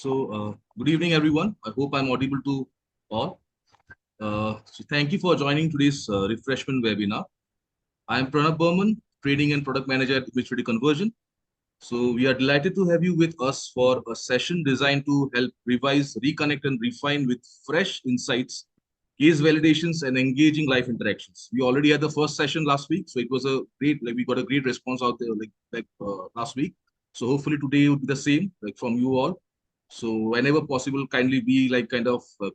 Good evening, everyone. I hope I'm audible to all. Thank you for joining today's refreshment webinar. I am Pranab Burman, Training and Product Manager at Image Conversion. So, we are delighted to have you with us for a session designed to help revise, reconnect, and refine with fresh insights, case validations, and engaging life interactions. We already had the first session last week, so it was a great, we got a great response out there, last week. So, hopefully, today will be the same, from you all. So whenever possible, kindly be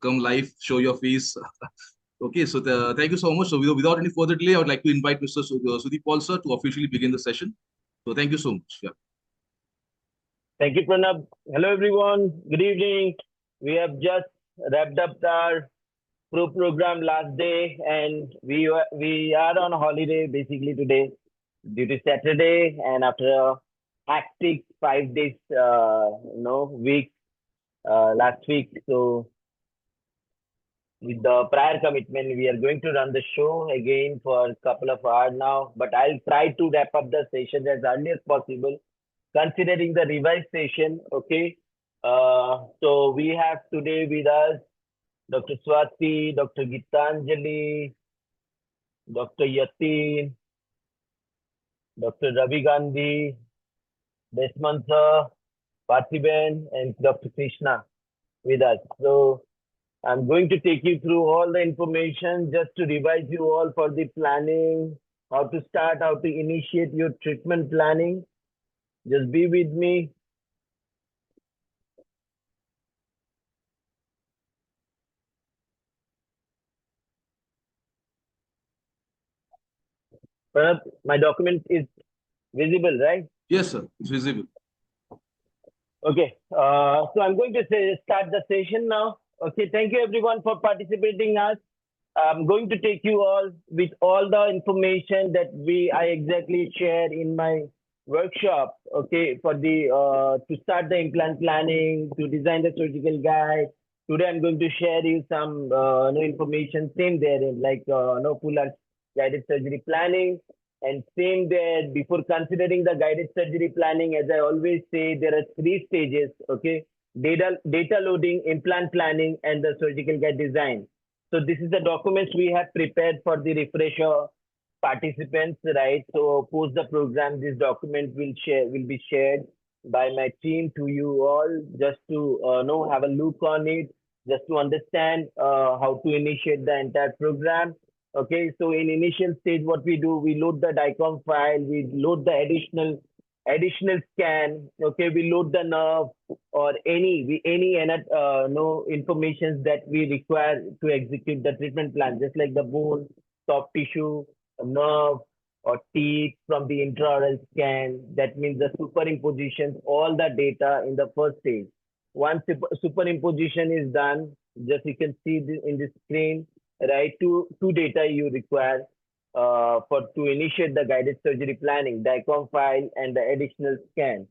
come live, show your face. Okay, so thank you so much. So without any further delay, I would like to invite Mr. Sudeep Paul sir to officially begin the session. So thank you so much. Yeah. Thank you, Pranab. Hello, everyone. Good evening. We have just wrapped up our program last day, and we are on holiday basically today due to Saturday, and after a hectic 5 days, week last week. So with the prior commitment, we are going to run the show again for a couple of hours now. But I'll try to wrap up the session as early as possible, considering the revised session. Okay. So we have today with us Dr. Swati, Dr. Gitanjali, Dr. Yatin, Dr. Ravi Gandhi, Desmond sir, Parthiban, and Dr. Krishna with us. So I'm going to take you through all the information just to revise you all for the planning, how to start, how to initiate your treatment planning. Just be with me. Perhaps my document is visible, right? Yes, sir. It's visible. Okay. So I'm going to start the session now. Okay. Thank you everyone for participating us. I'm going to take you all with all the information that I exactly shared in my workshop. Okay. For the to start the implant planning, to design the surgical guide. Today I'm going to share you some no information. Same there, like no full guided surgery planning. And same there, before considering the guided surgery planning, as I always say, there are 3 stages, okay? Data loading, implant planning, and the surgical guide design. So this is the documents we have prepared for the refresher participants, right? So post the program, this document will be shared by my team to you all, just to have a look on it, just to understand how to initiate the entire program. Okay, so in initial stage, what we do, we load the DICOM file, we load the additional scan. Okay, we load the nerve or any no information that we require to execute the treatment plan, just like the bone, soft tissue, nerve, or teeth from the intraoral scan. That means the superimposition, all the data in the first stage. Once superimposition is done, just you can see this in the screen, right? Two data you require for to initiate the guided surgery planning, DICOM file and the additional scan.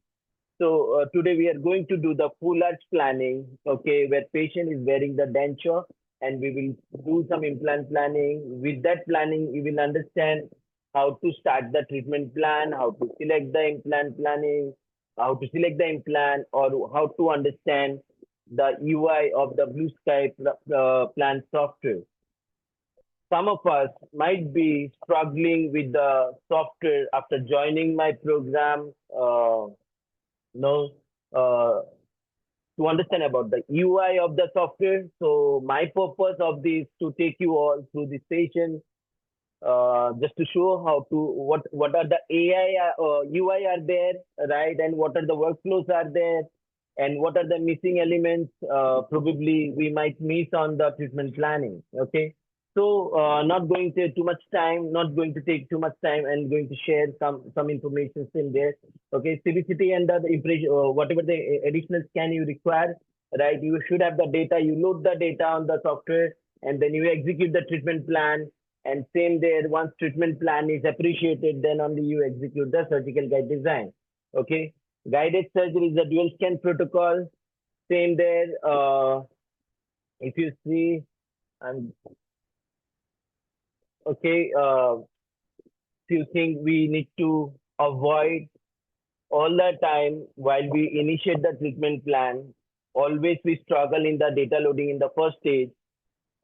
So today we are going to do the full arch planning, okay, where patient is wearing the denture, and we will do some implant planning. With that planning, you will understand how to start the treatment plan, how to select the implant planning, how to select the implant, or how to understand the UI of the BlueSkyPlan software. Some of us might be struggling with the software after joining my program. To understand about the UI of the software. So my purpose of this to take you all through the session, just to show how to what are the AI UI are there, right, and what are the workflows are there, and what are the missing elements probably we might miss on the treatment planning. Okay. So not going to too much time, not going to take too much time, and going to share some information in there. Okay, CBCT and the impression, whatever the additional scan you require, right? You should have the data. You load the data on the software, and then you execute the treatment plan. And same there, once treatment plan is appreciated, then only you execute the surgical guide design. Okay, guided surgery is a dual scan protocol. Same there. If you see, I'm okay, few things we need to avoid all the time while we initiate the treatment plan. always we struggle in the data loading in the first stage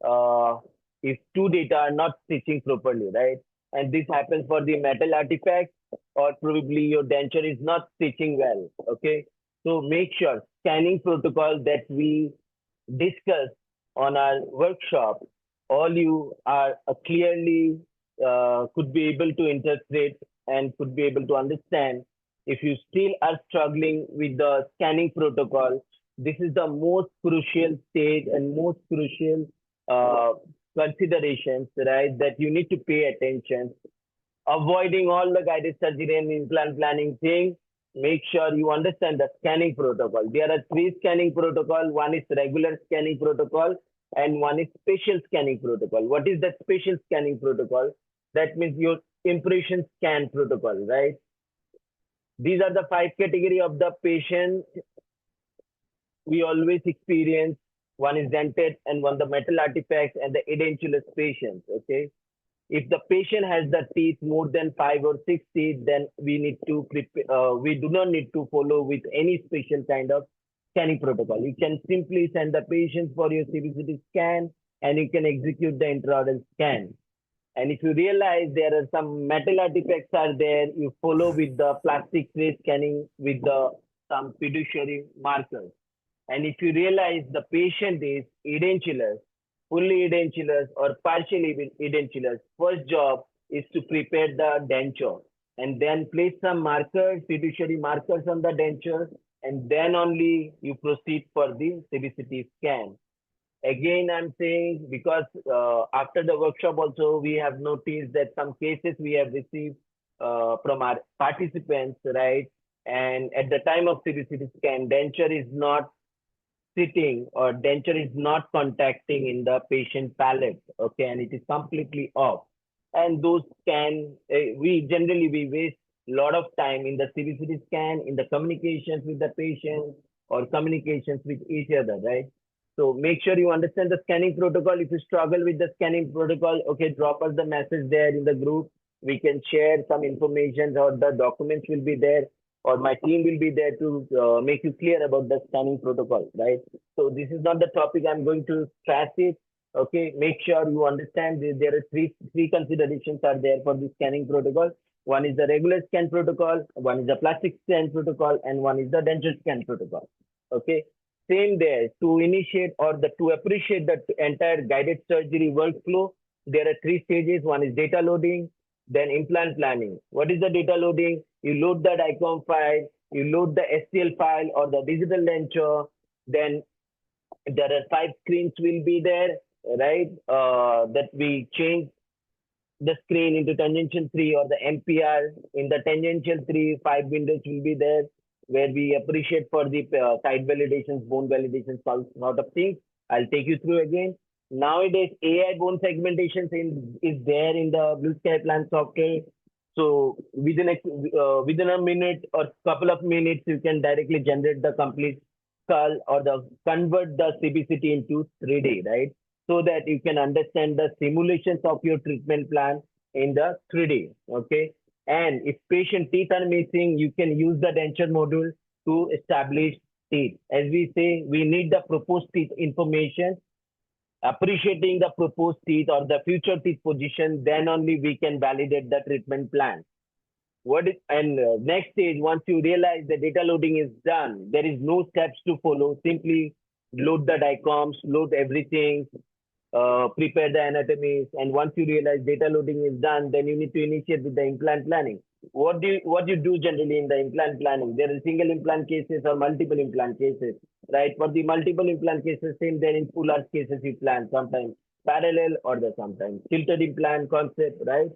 uh, if two data are not stitching properly, right? And this happens for the metal artifact or probably your denture is not stitching well, okay? So make sure scanning protocol that we discuss on our workshop, all you are clearly could be able to interpret and could be able to understand. If you still are struggling with the scanning protocol, this is the most crucial stage and most crucial uh, considerations, right, that you need to pay attention. Avoiding all the guided surgery and implant planning thing, make sure you understand the scanning protocol. There are three scanning protocol. One is regular scanning protocol and one is spatial scanning protocol. What is the spatial scanning protocol? That means your impression scan protocol, right? These are the five category of the patient we always experience. One is dented and one the metal artifacts and the edentulous patients. Okay. If the patient has the teeth more than 5 or 6 teeth, then we need to prepare. We do not need to follow with any special kind of scanning protocol. You can simply send the patient for your CBCT scan, and you can execute the intraoral scan. And if you realize there are some metal artifacts are there, you follow with the plastic tray scanning with the some fiduciary markers. And if you realize the patient is edentulous, fully edentulous or partially edentulous, first job is to prepare the denture and then place some markers, fiduciary markers on the denture, and then only you proceed for the CBCT scan. Again, I'm saying because after the workshop also we have noticed that some cases we have received from our participants, right? And at the time of CBCT scan, denture is not sitting or denture is not contacting in the patient palate, okay, and it is completely off. And those can, we generally we waste a lot of time in the CBCT scan, in the communications with the patient or communications with each other, right? So make sure you understand the scanning protocol. If you struggle with the scanning protocol, okay, drop us the message there in the group. We can share some information or the documents will be there or my team will be there to make you clear about the scanning protocol, right? So this is not the topic I'm going to stress it. Okay, make sure you understand there are three considerations are there for the scanning protocol. One is the regular scan protocol, one is the plastic scan protocol, and one is the denture scan protocol. Okay, same there to initiate or to appreciate the entire guided surgery workflow. There are three stages. One is data loading, then implant planning. What is the data loading? You load the DICOM file, you load the STL file or the digital denture, then there are 5 screens will be there, right? That we change the screen into tangential 3 or the MPR. In the tangential 3, 5 windows will be there where we appreciate for the side validations, bone validations, all sort of things. I'll take you through again. Nowadays, AI bone segmentation is there in the BlueSkyPlan software. So within a minute or couple of minutes, you can directly generate the complete skull or the convert the CBCT into 3D, right? So that you can understand the simulations of your treatment plan in the 3D. Okay. And if patient teeth are missing, you can use the denture module to establish teeth. As we say, we need the proposed teeth information. Appreciating the proposed teeth or the future teeth position, then only we can validate the treatment plan. Next stage, once you realize the data loading is done, there is no steps to follow. Simply load the DICOMs, load everything, prepare the anatomies, and once you realize data loading is done, then you need to initiate with the implant planning. What you do generally in the implant planning? There are single implant cases or multiple implant cases, right? For the multiple implant cases, same there in full arch cases you plan sometimes parallel or the sometimes tilted implant concept, right?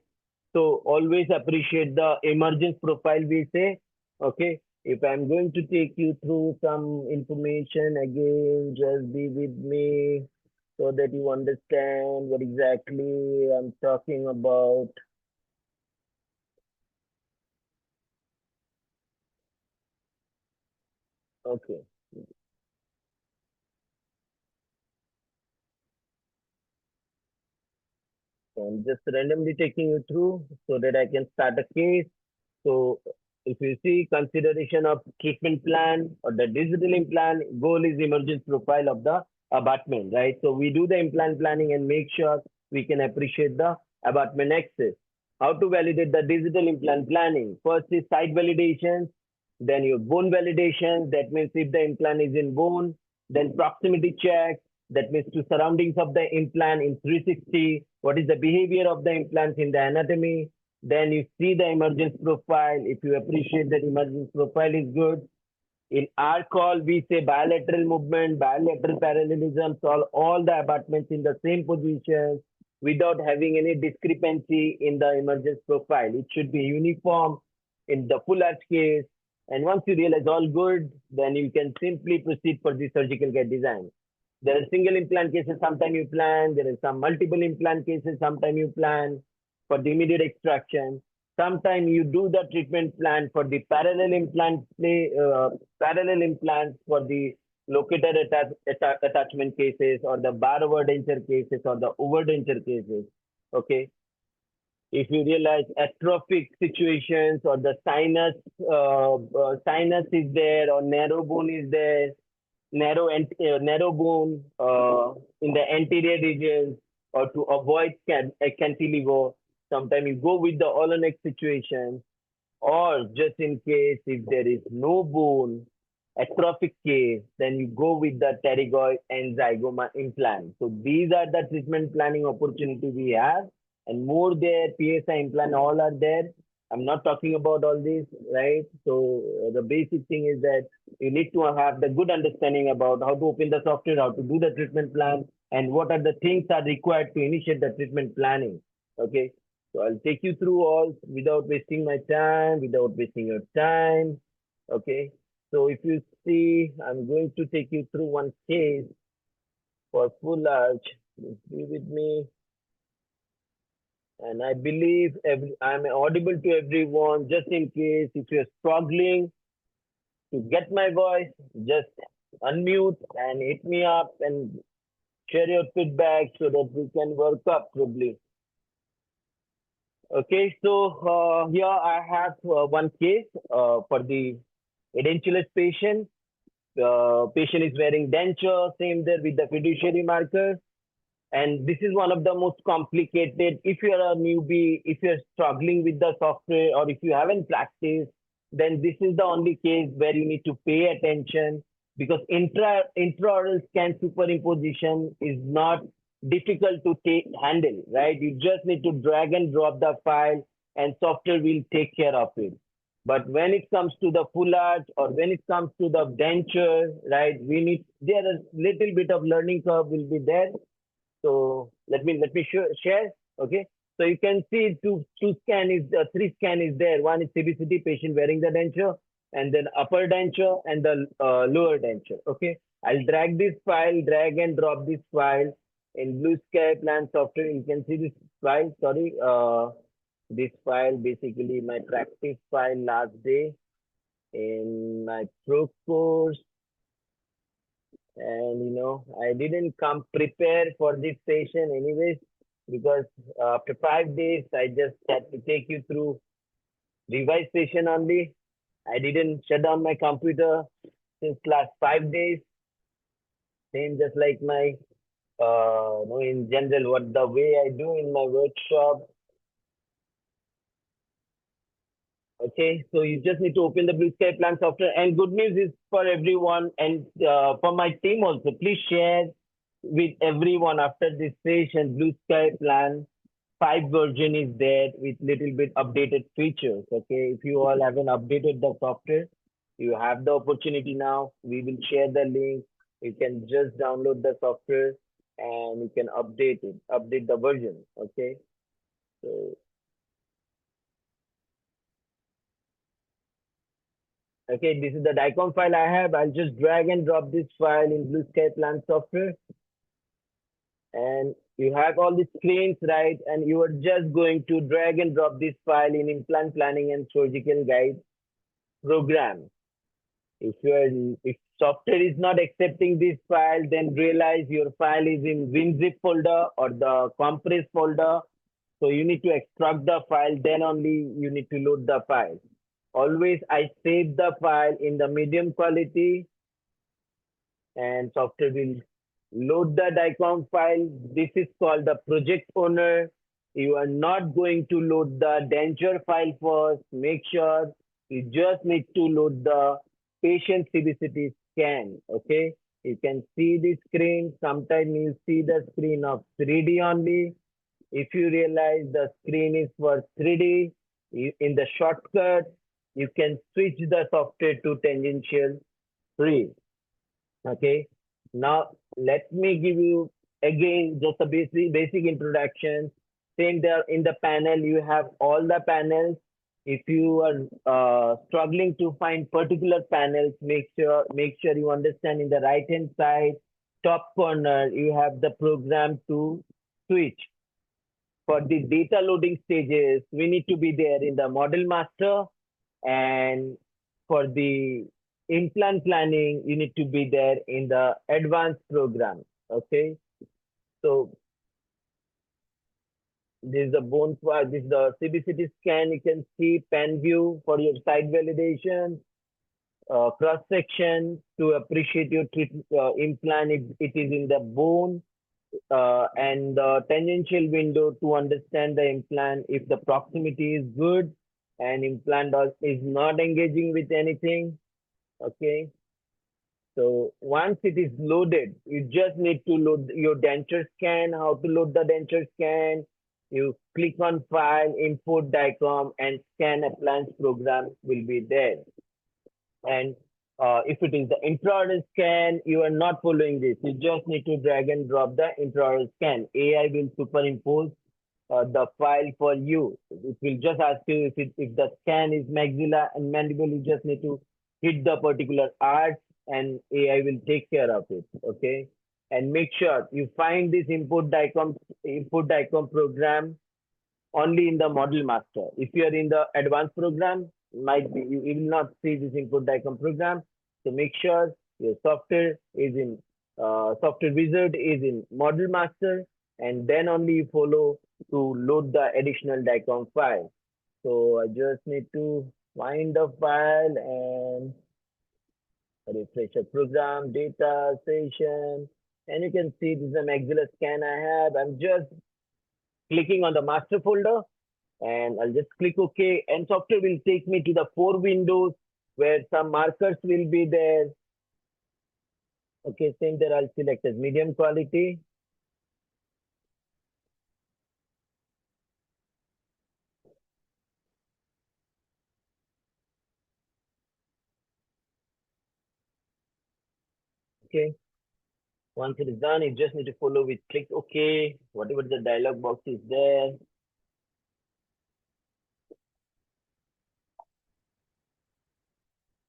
So always appreciate the emergence profile we say. Okay. If I'm going to take you through some information again, just be with me so that you understand what exactly I'm talking about. Okay. So I'm just randomly taking you through so that I can start a case. So if you see consideration of treatment plan or the digital implant, goal is emergence profile of the abutment, right? So we do the implant planning and make sure we can appreciate the abutment access. How to validate the digital implant planning? First is site validation, then your bone validation. That means if the implant is in bone, then proximity check. That means to surroundings of the implant in 360. What is the behavior of the implants in the anatomy? Then you see the emergence profile. If you appreciate that emergence profile is good, in our call, we say bilateral movement, bilateral parallelism, all the abutments in the same position without having any discrepancy in the emergence profile. It should be uniform in the full arch case. And once you realize all good, then you can simply proceed for the surgical guide design. There are single implant cases, sometimes you plan. There are some multiple implant cases, sometimes you plan for the immediate extraction. Sometimes you do the treatment plan for the parallel implants for the locator attachment cases or the bar over denture cases or the over denture cases. Okay. If you realize atrophic situations or the sinus is there or narrow bone is there, narrow bone in the anterior regions or to avoid cantilever. Sometimes you go with the all-or-neck situation, or just in case if there is no bone, atrophic case, then you go with the pterygoid and zygoma implant. So these are the treatment planning opportunity we have, and more there, PSI implant, all are there. I'm not talking about all this, right? So the basic thing is that you need to have the good understanding about how to open the software, how to do the treatment plan, and what are the things are required to initiate the treatment planning. Okay. So I'll take you through all without wasting my time, without wasting your time. Okay. So if you see, I'm going to take you through one case for full arch. Please be with me. And I believe I'm audible to everyone. Just in case if you're struggling to get my voice, just unmute and hit me up and share your feedback so that we can work up probably. Okay, so here I have one case for the edentulous patient. Patient is wearing denture, same there with the fiduciary marker. And this is one of the most complicated. If you're a newbie, if you're struggling with the software, or if you haven't practiced, then this is the only case where you need to pay attention, because intraoral scan superimposition is not difficult to handle, right? You just need to drag and drop the file and software will take care of it. But when it comes to the full arch or when it comes to the denture, right, there a little bit of learning curve will be there. So let me share. Okay. So you can see three scan is there. One is CBCT patient wearing the denture, and then upper denture and the lower denture. Okay. I'll drag this file, drag and drop this file in BlueSkyPlan software. You can see this file. Sorry. This file basically my practice file last day in my pro course. And I didn't come prepared for this session anyways, because after 5 days I just had to take you through revised session only. I didn't shut down my computer since last 5 days. Same just like my in general what the way I do in my workshop. Okay, so you just need to open the BlueSkyPlan software. And good news is for everyone and for my team also, please share with everyone after this session. BlueSkyPlan 5 version is there with little bit updated features. Okay, if you all haven't updated the software, you have the opportunity now. We will share the link. You can just download the software and you can update the version. Okay, so okay, this is the DICOM file I have. I'll just drag and drop this file in BlueSkyPlan software. And you have all the screens, right? And you are just going to drag and drop this file in Implant Planning and Surgical Guide program. If software is not accepting this file, then realize your file is in WinZip folder or the compress folder. So you need to extract the file, then only you need to load the file. Always I save the file in the medium quality and software will load the DICOM file. This is called the project owner. You are not going to load the denture file first. Make sure you just need to load the patient CBCT scan. Okay. You can see the screen. Sometimes you see the screen of 3D only. If you realize the screen is for 3D, in the shortcut, you can switch the software to tangential 3. Okay. Now let me give you again just a basic introduction. Same there in the panel, you have all the panels. If you are struggling to find particular panels, make sure you understand in the right hand side top corner you have the program to switch. For the data loading stages, we need to be there in the model master, and for the implant planning, you need to be there in the advanced program. Okay, so this is the bone part, this is the CBCT scan. You can see pan view for your side validation, cross section to appreciate your implant. It is in the bone, and the tangential window to understand the implant if the proximity is good and implant is not engaging with anything. Okay, so once it is loaded, you just need to load your denture scan. How to load the denture scan? You click on file, import DICOM, and scan appliance program will be there. And if it is the intraoral scan, you are not following this. You just need to drag and drop the intraoral scan. AI will superimpose the file for you. It will just ask you if the scan is maxilla and mandible, you just need to hit the particular arch and AI will take care of it. Okay. And make sure you find this input DICOM program only in the model master. If you are in the advanced program, might be you will not see this input DICOM program. So make sure your software is in software wizard is in model master, and then only you follow to load the additional DICOM file. So I just need to find the file and refresh the program, data, session, and you can see this is a maxilla scan I have. I'm just clicking on the master folder and I'll just click OK, and software will take me to the 4 windows where some markers will be there. Okay, same there, I'll select as medium quality. Okay, once it is done, you just need to follow with click OK, whatever the dialog box is there.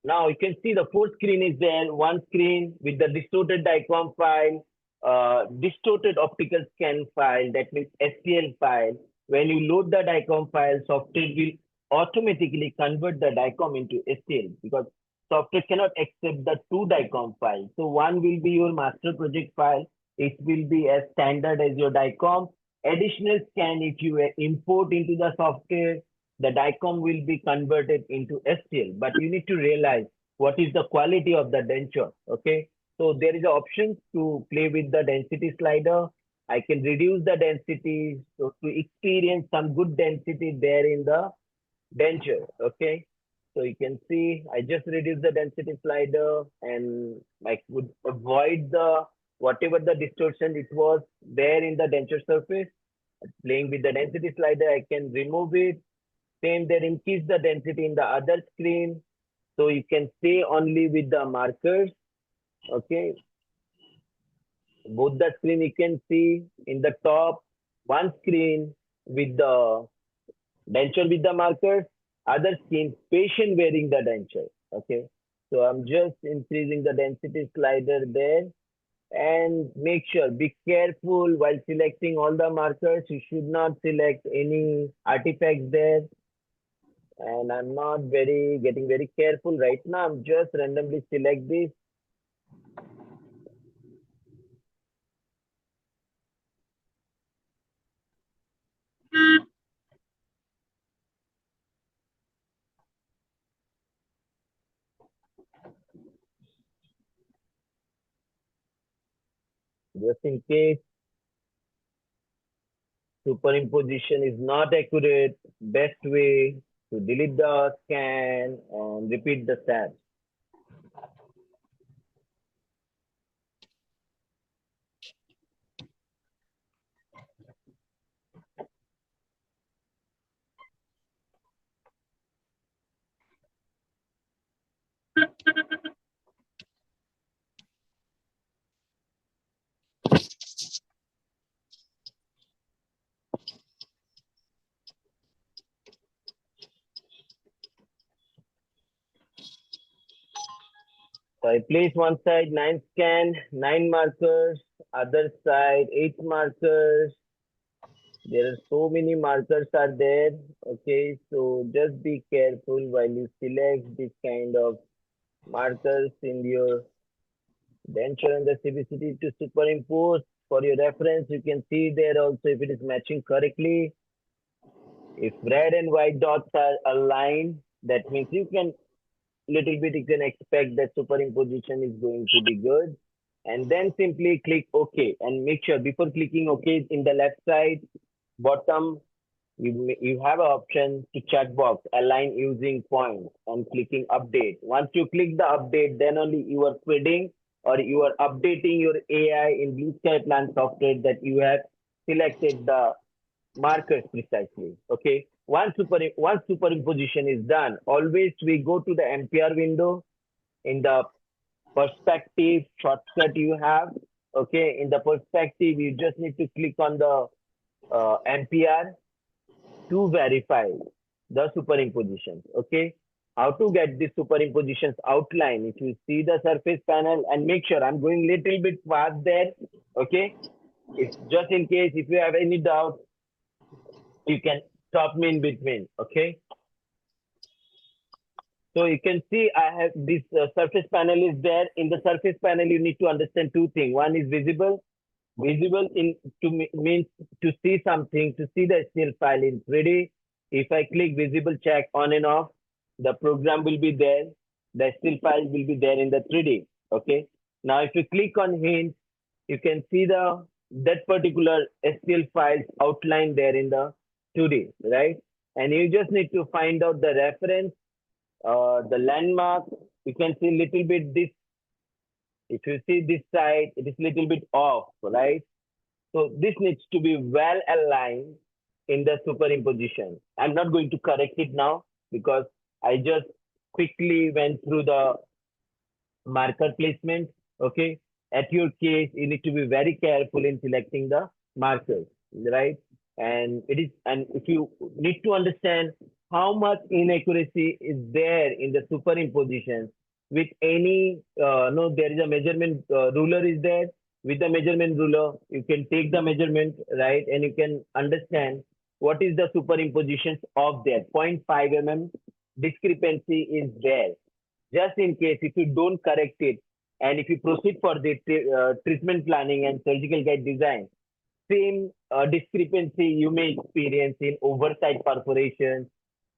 Now you can see the 4th screen is there, one screen with the distorted DICOM file, distorted optical scan file, that means STL file. When you load the DICOM file, software will automatically convert the DICOM into STL because software cannot accept the 2 DICOM files. So one will be your master project file. It will be as standard as your DICOM. Additional scan, if you import into the software, the DICOM will be converted into STL, but you need to realize what is the quality of the denture. Okay, so there is an option to play with the density slider. I can reduce the density so to experience some good density there in the denture. Okay, so you can see I just reduce the density slider and I would avoid the whatever the distortion it was there in the denture surface. Playing with the density slider, I can remove it. Same there, increase the density in the other screen. So you can stay only with the markers. Okay. Both the screen you can see in the top, one screen with the denture with the markers, other screen patient wearing the denture. Okay. So I'm just increasing the density slider there, and make sure be careful while selecting all the markers. You should not select any artifacts there, and I'm not getting very careful right now. I'm just randomly select this. Just in case superimposition is not accurate, best way to delete the scan and repeat the steps. So I place one side 9 scan, 9 markers, other side 8 markers. There are so many markers are there. Okay, so just be careful while you select this kind of markers in your denture and the CBCT to superimpose. For your reference, you can see there also if it is matching correctly. If red and white dots are aligned, that means you can little bit you can expect that superimposition is going to be good. And then simply click OK and make sure before clicking OK in the left side bottom you have an option to check box align using points and clicking update. Once you click the update, then only you are feeding or you are updating your AI in BlueSkyPlan software that you have selected the markers precisely. Okay. Once superimposition is done, always we go to the MPR window in the perspective shortcut you have. Okay. In the perspective, you just need to click on the MPR to verify the superimpositions. Okay. How to get this superimpositions outline? If you see the surface panel and make sure I'm going little bit fast there. Okay. If just in case if you have any doubt, you can stop me in between. Okay. So you can see I have this surface panel is there. In the surface panel, you need to understand two things. One is visible. Visible in means to see something, to see the STL file in 3D. If I click visible check on and off, the program will be there. The STL file will be there in the 3D. Okay. Now if you click on hint, you can see the that particular STL files outlined there in the 2D, right? And you just need to find out the reference, the landmark. You can see little bit this. If you see this side, it is little bit off, right? So this needs to be well aligned in the superimposition. I'm not going to correct it now because I just quickly went through the marker placement. Okay. At your case, you need to be very careful in selecting the markers, right? And it is, and if you need to understand how much inaccuracy is there in the superimposition with any, no, there is a measurement ruler is there. With the measurement ruler, you can take the measurement, right? And you can understand what is the superimpositions of that 0.5 mm discrepancy is there. Just in case if you don't correct it and if you proceed for the treatment planning and surgical guide design, same discrepancy you may experience in oversight perforation,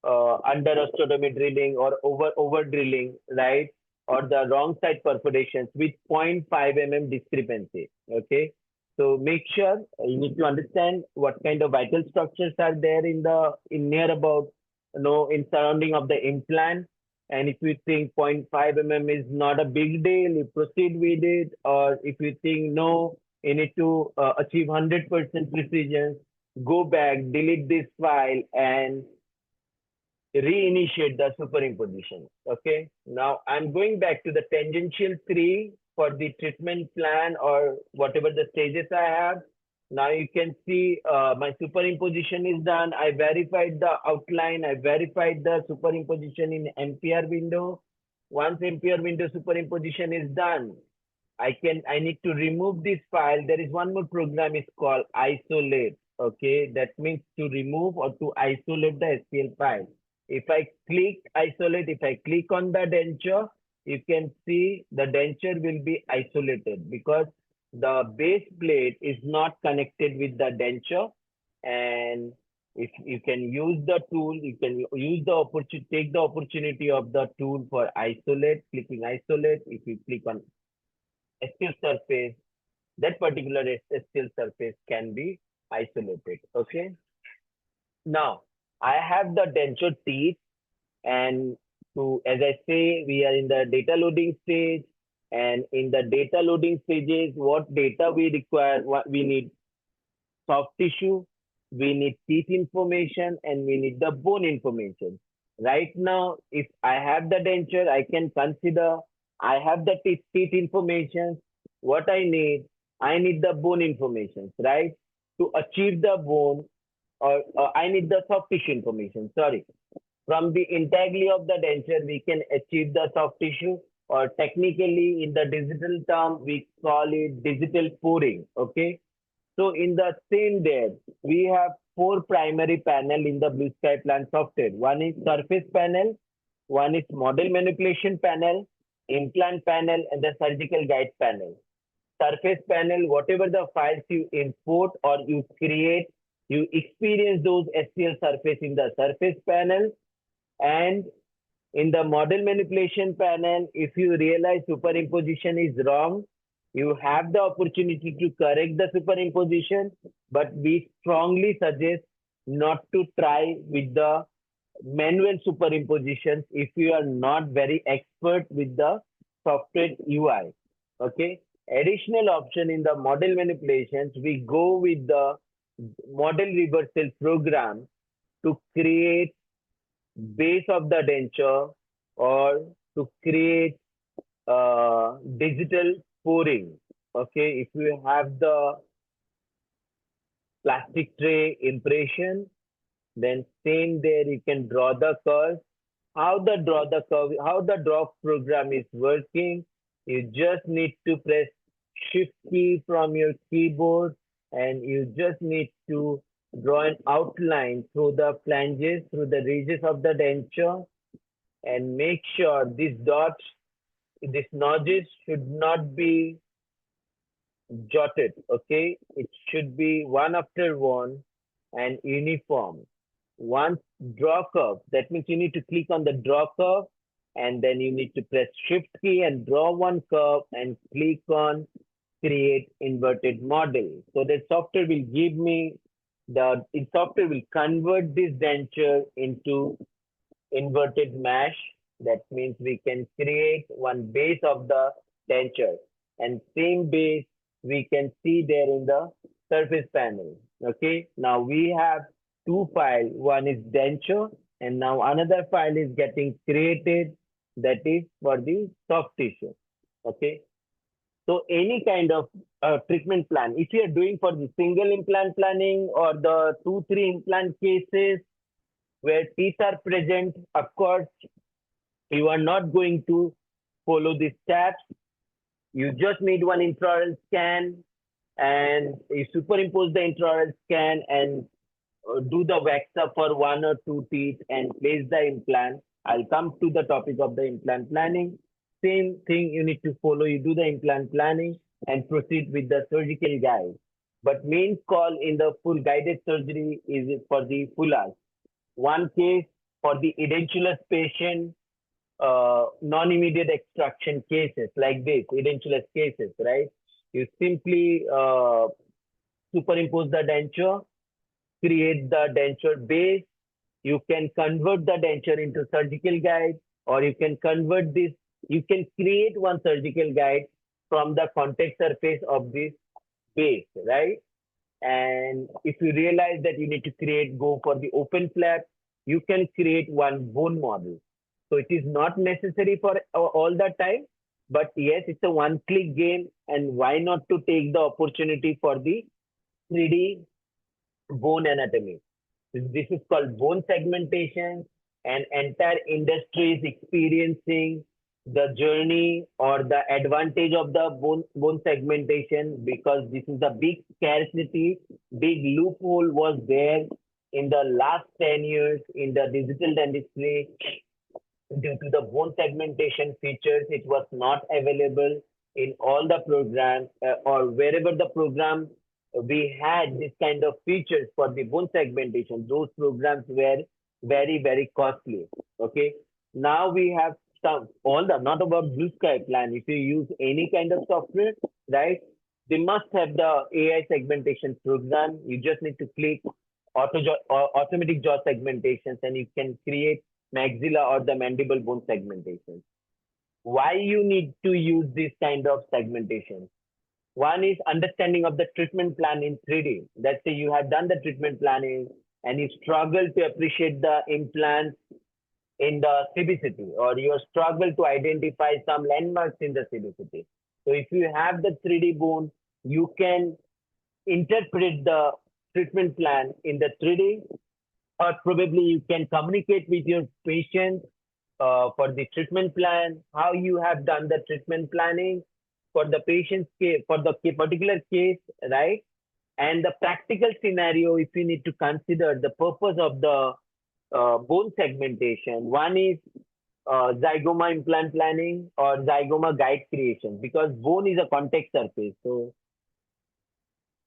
under osteotomy drilling or over drilling, right? Or the wrong side perforations with 0.5 mm discrepancy. Okay. So make sure you need to understand what kind of vital structures are there in near about, in surrounding of the implant. And if you think 0.5 mm is not a big deal, you proceed with it. Or if you think no, you need to achieve 100% precision, go back, delete this file and reinitiate the superimposition. Okay. Now I'm going back to the tangential 3 for the treatment plan or whatever the stages I have. Now you can see my superimposition is done. I verified the outline. I verified the superimposition in MPR window. Once MPR window superimposition is done, I need to remove this file. There is one more program is called isolate. Okay, that means to remove or to isolate the STL file. If I click isolate, if I click on the denture, you can see the denture will be isolated because the base plate is not connected with the denture. And if you can use the tool, you can use the opportunity, take the opportunity of the tool for isolate, clicking isolate. If you click on active surface, that particular STL surface can be isolated. Okay. Now, I have the denture teeth, and as I say, we are in the data loading stage. And in the data loading stages, what data we require, what we need soft tissue, we need teeth information, and we need the bone information. Right now, if I have the denture, I can consider I have the teeth information. What I need the bone information, right? To achieve the bone, or I need the soft tissue information. Sorry. From the integrity of the denture, we can achieve the soft tissue, or technically in the digital term, we call it digital pouring. Okay. So in the same there, we have four primary panel in the BlueSkyPlan software. One is surface panel, one is model manipulation panel, implant panel, and the surgical guide panel. Surface panel, whatever the files you import or you create, you experience those STL surface in the surface panel. And in the model manipulation panel, if you realize superimposition is wrong, you have the opportunity to correct the superimposition, but we strongly suggest not to try with the manual superimpositions if you are not very expert with the software UI. Okay. Additional option in the model manipulations, we go with the model reversal program to create base of the denture, or to create digital pouring. Okay, if you have the plastic tray impression, then same there you can draw the curve. How the draw program is working, you just need to press shift key from your keyboard, and you just need to draw an outline through the flanges, through the ridges of the denture, and make sure these dots, these notches should not be jotted. Okay, it should be one after one and uniform. Once draw curve, that means you need to click on the draw curve, and then you need to press shift key and draw one curve and click on create inverted model. So the software will give me software will convert this denture into inverted mesh. That means we can create one base of the denture, and same base we can see there in the surface panel. Okay, now we have two files. One is denture, and now another file is getting created, that is for the soft tissue. Okay, so any kind of treatment plan, if you are doing for the single implant planning or the 2-3 implant cases where teeth are present, of course, you are not going to follow the steps. You just need one intraoral scan, and you superimpose the intraoral scan and do the wax up for one or two teeth and place the implant. I'll come to the topic of the implant planning. Same thing you need to follow. You do the implant planning and proceed with the surgical guide. But main call in the full guided surgery is for the fullers. One case for the edentulous patient, non-immediate extraction cases like this, edentulous cases, right? You simply superimpose the denture, create the denture base. You can convert the denture into surgical guide, or you can convert this, you can create one surgical guide from the contact surface of this base, right? And if you realize that you need to go for the open flap, you can create one bone model. So it is not necessary for all the time, but yes, it's a one-click game, and why not to take the opportunity for the 3D bone anatomy. This is called bone segmentation, and entire industry is experiencing the journey or the advantage of the bone segmentation, because this is a big scarcity, big loophole was there in the last 10 years in the digital dentistry. Due to the bone segmentation features, it was not available in all the programs, or wherever the program we had this kind of features for the bone segmentation. Those programs were very, very costly. Okay. Now we have some, all the, not about BlueSkyPlan. If you use any kind of software, right? they must have the AI segmentation program. You just need to click automatic jaw segmentations and you can create maxilla or the mandible bone segmentation. Why you need to use this kind of segmentation? One is understanding of the treatment plan in 3D. Let's say you have done the treatment planning and you struggle to appreciate the implants in the CBCT, or you struggle to identify some landmarks in the CBCT. So if you have the 3D bone, you can interpret the treatment plan in the 3D, or probably you can communicate with your patient for the treatment plan, how you have done the treatment planning for the patient's case, for the particular case, right? And the practical scenario, if you need to consider the purpose of the bone segmentation, one is zygoma implant planning or zygoma guide creation, because bone is a contact surface. So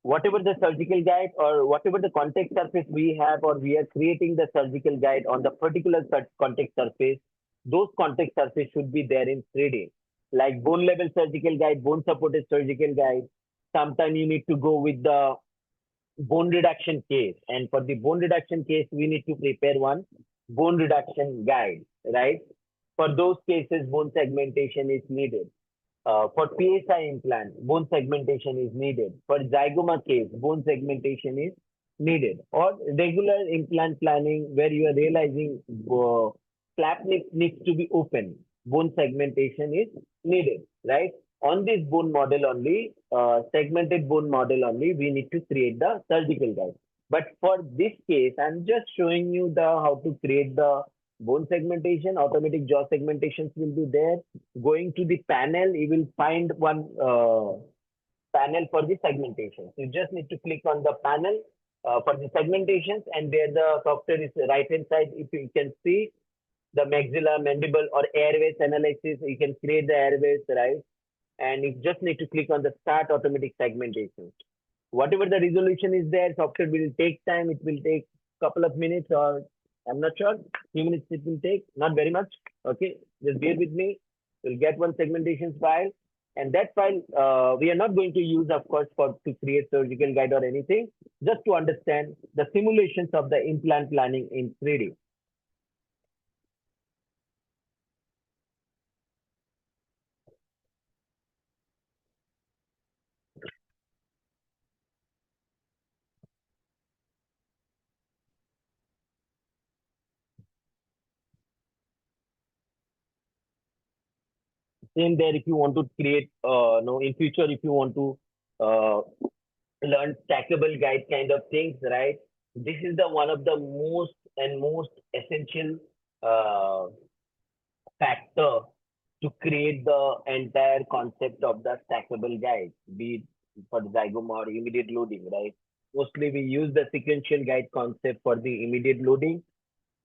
whatever the surgical guide or whatever the contact surface we have, or we are creating the surgical guide on the particular contact surface, those contact surface should be there in 3D. Like bone level surgical guide, bone supported surgical guide. Sometimes you need to go with the bone reduction case. And for the bone reduction case, we need to prepare one bone reduction guide, right? For those cases, bone segmentation is needed. For PSI implant, bone segmentation is needed. For zygoma case, bone segmentation is needed. Or regular implant planning where you are realizing flap needs to be open, bone segmentation is needed, right? On this bone model only, segmented bone model only, we need to create the surgical guide. But for this case, I'm just showing you the how to create the bone segmentation. Automatic jaw segmentations will be there. Going to the panel, you will find one panel for the segmentation. You just need to click on the panel for the segmentations, and there the software is right hand side. If you can see the maxilla, mandible, or airways analysis, you can create the airways, right? And you just need to click on the start automatic segmentation. Whatever the resolution is there, software will take time. It will take a couple of minutes, or I'm not sure, few minutes it will take, not very much. Okay, just bear with me. You'll get one segmentation file, and that file we are not going to use, of course, to create surgical guide or anything, just to understand the simulations of the implant planning in 3D. Same there, if you want to create, no, in future, if you want to uh, learn stackable guide kind of things, right? This is the one of the most essential uh, factor to create the entire concept of the stackable guide, be it for the zygoma or immediate loading, right? Mostly we use the sequential guide concept for the immediate loading,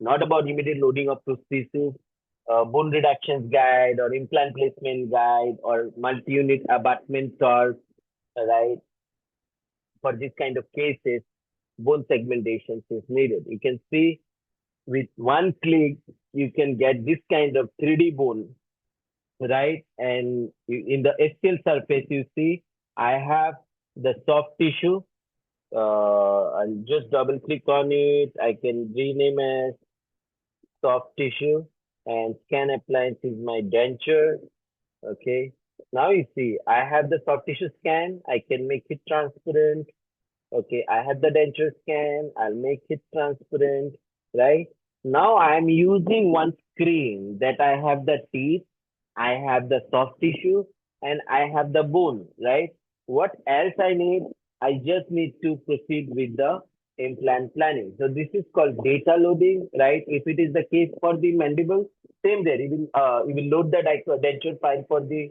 not about immediate loading of prosthesis, bone reductions guide or implant placement guide or multi-unit abutment torque, right? For this kind of cases, bone segmentation is needed. You can see with one click, you can get this kind of 3D bone, right? And in the STL surface, you see, I have the soft tissue. I'll just double click on it. I can rename as soft tissue, and scan appliance is my denture. Okay. Now you see, I have the soft tissue scan. I can make it transparent. Okay, I have the denture scan. I'll make it transparent, right? Now I'm using one screen that I have the teeth, I have the soft tissue, and I have the bone, right? What else I need? I just need to proceed with the implant planning. So this is called data loading, right? If it is the case for the mandible, same there. You will load the denture file for the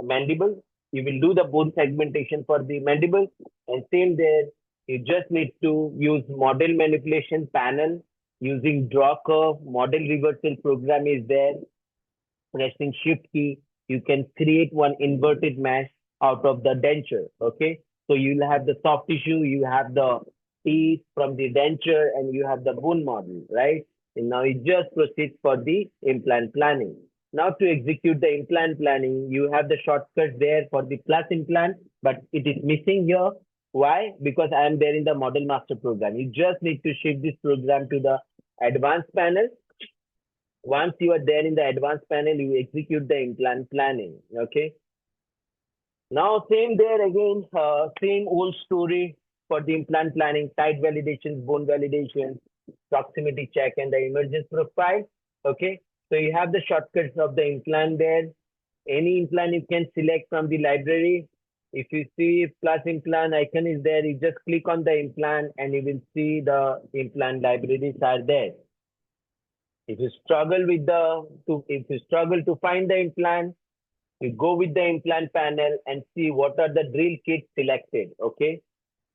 mandible. You will do the bone segmentation for the mandible, and same there. You just need to use model manipulation panel using draw curve. Model reversal program is there. Pressing shift key, you can create one inverted mesh out of the denture. Okay, so you'll have the soft tissue, you have the teeth from the denture, and you have the bone model, right? And now you just proceed for the implant planning. Now to execute the implant planning, you have the shortcut there for the plus implant, but it is missing here. Why? Because I am there in the model master program. You just need to shift this program to the advanced panel. Once you are there in the advanced panel, you execute the implant planning. Okay. Now, same there again, same old story for the implant planning, site validations, bone validations, proximity check, and the emergence profile. Okay. So you have the shortcuts of the implant there. Any implant you can select from the library. If you see plus implant icon is there, you just click on the implant and you will see the implant libraries are there. If you struggle to find the implant, you go with the implant panel and see what are the drill kits selected. Okay.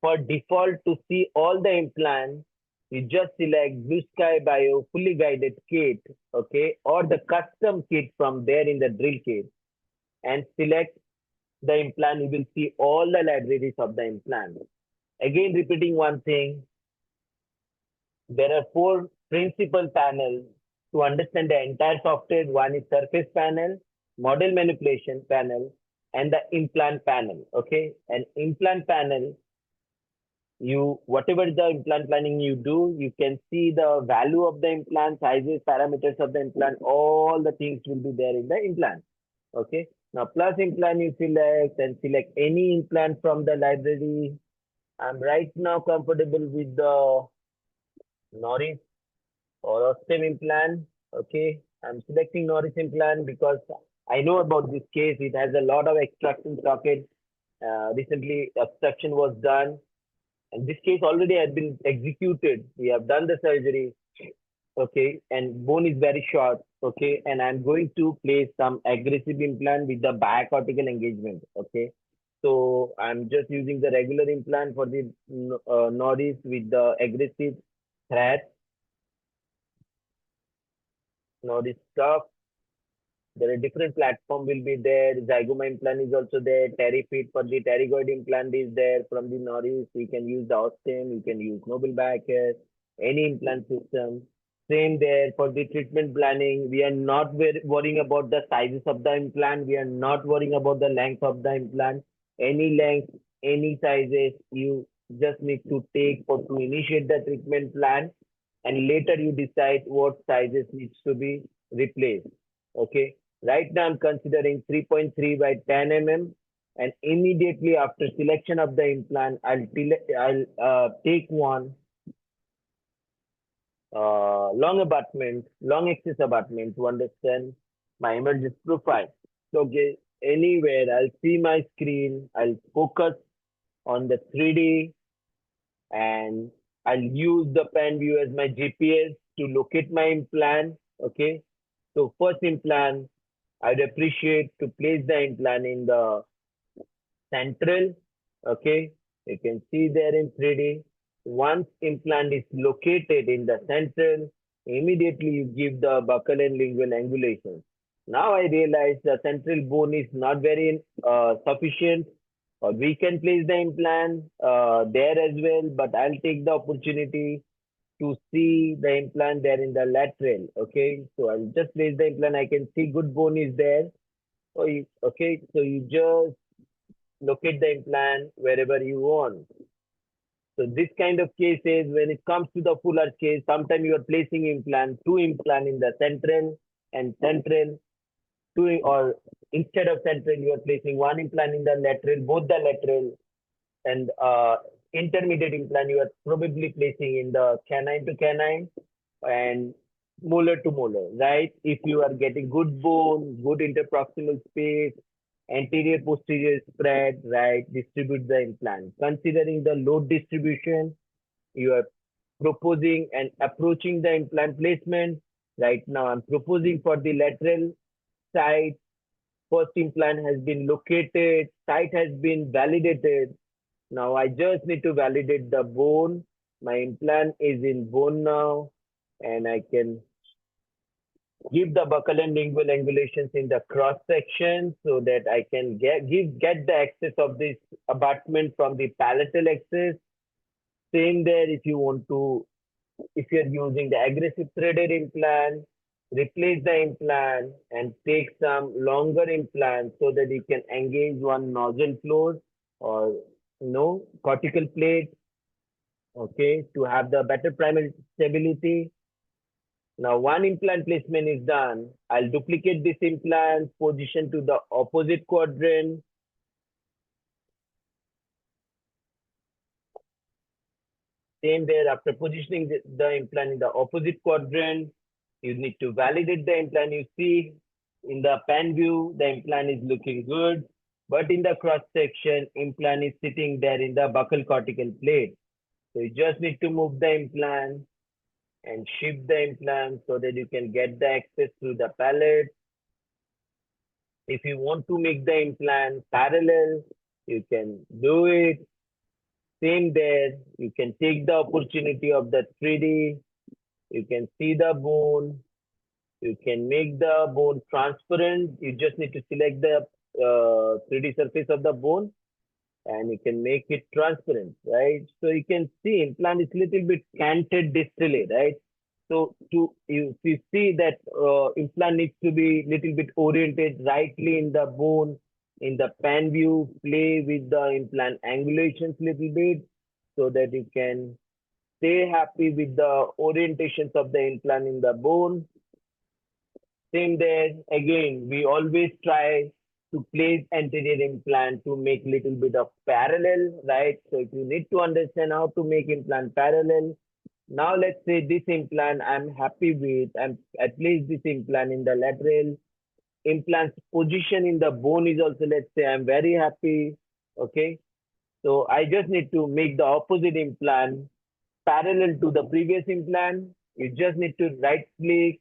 For default to see all the implants, you just select Blue Sky Bio fully guided kit, okay, or the custom kit from there in the drill kit, and select the implant. You will see all the libraries of the implant. Again, repeating one thing, there are four principal panels to understand the entire software. One is surface panel, model manipulation panel, and the implant panel. Okay, and implant panel, whatever the implant planning you do, you can see the value of the implant, sizes, parameters of the implant, all the things will be there in the implant. Okay, now plus implant you select and select any implant from the library. I'm right now comfortable with the Norris or Ostem implant. Okay, I'm selecting Norris implant because I know about this case. It has a lot of extraction socket. Recently, obstruction was done, and this case already has been executed. We have done the surgery. Okay, and bone is very short. Okay, and I'm going to place some aggressive implant with the bicortical engagement. Okay, so I'm just using the regular implant for the Norris with the aggressive thread. Norris stuff. There are different platform will be there. Zygoma implant is also there. TerryFit for the pterygoid implant is there from the Norris. We can use the Austin. You can use Noble Backer, any implant system. Same there for the treatment planning. We are not worrying about the sizes of the implant. We are not worrying about the length of the implant. Any length, any sizes, you just need to take or to initiate the treatment plan, and later you decide what sizes needs to be replaced. Okay. Right now I'm considering 3.3 by 10 mm, and immediately after selection of the implant, I'll take one long abutment, long axis abutment to understand my emergence profile. So, okay, anywhere I'll see my screen, I'll focus on the 3D, and I'll use the pen view as my GPS to locate my implant. Okay. So first implant, I'd appreciate to place the implant in the central. Okay. You can see there in 3D. Once implant is located in the central, immediately you give the buccal and lingual angulation. Now I realize the central bone is not very sufficient, or we can place the implant there as well, but I'll take the opportunity to see the implant there in the lateral. Okay, so I'll just place the implant. I can see good bone is there. Okay, so you just locate the implant wherever you want. So this kind of cases, when it comes to the full arch case, sometimes you are placing two implant in the central and central, or instead of central, you are placing one implant in the lateral, both the lateral, and intermediate implant you are probably placing in the canine to canine and molar to molar, right? If you are getting good bone, good interproximal space, anterior posterior spread, right, distribute the implant. Considering the load distribution, you are proposing and approaching the implant placement. Right now, I'm proposing for the lateral side. First implant has been located, site has been validated. Now I just need to validate the bone. My implant is in bone now, and I can give the buccal and lingual angulations in the cross section so that I can get the access of this abutment from the palatal axis. Same there if you want to, if you're using the aggressive threaded implant, replace the implant and take some longer implant so that you can engage one nozzle floor or cortical plate, okay, to have the better primary stability. Now, one implant placement is done. I'll duplicate this implant, position to the opposite quadrant. Same there, after positioning the implant in the opposite quadrant, you need to validate the implant. You see in the pan view, the implant is looking good, but in the cross section, implant is sitting there in the buccal cortical plate. So you just need to move the implant and shift the implant so that you can get the access through the palate. If you want to make the implant parallel, you can do it. Same there, you can take the opportunity of the 3D. You can see the bone. You can make the bone transparent. You just need to select the 3D surface of the bone and you can make it transparent, right? So you can see implant is little bit canted distally, right? So if you see that implant needs to be little bit oriented rightly in the bone, in the pan view, play with the implant angulations little bit so that you can stay happy with the orientations of the implant in the bone. Same there, again, we always try to place anterior implant to make little bit of parallel, right? So if you need to understand how to make implant parallel, now let's say this implant I'm happy with, I place this implant in the lateral, implant's position in the bone is also, let's say I'm very happy, okay? So I just need to make the opposite implant parallel to the previous implant. You just need to right click,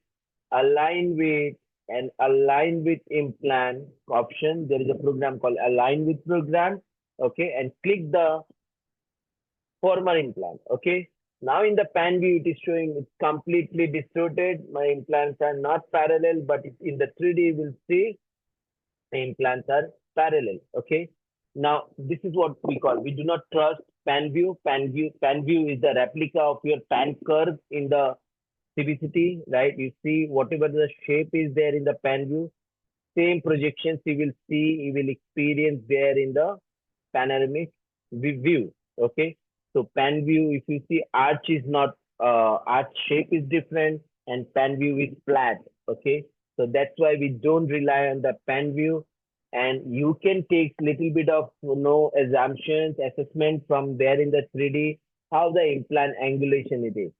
align with and align with implant option. There is a program called align with program, okay, and click the former implant, okay. Now in the pan view, it is showing it's completely distorted. My implants are not parallel, but in the 3D, you will see the implants are parallel, okay. Now, this is what we call, we do not trust pan view. Pan view is the replica of your pan curve in the CBCT, right? You see whatever the shape is there in the pan view, same projections you will see, you will experience there in the panoramic view. Okay. So pan view, if you see arch is not, arch shape is different and pan view is flat. Okay. So that's why we don't rely on the pan view and you can take little bit of, assumptions, assessment from there in the 3D, how the implant angulation it is.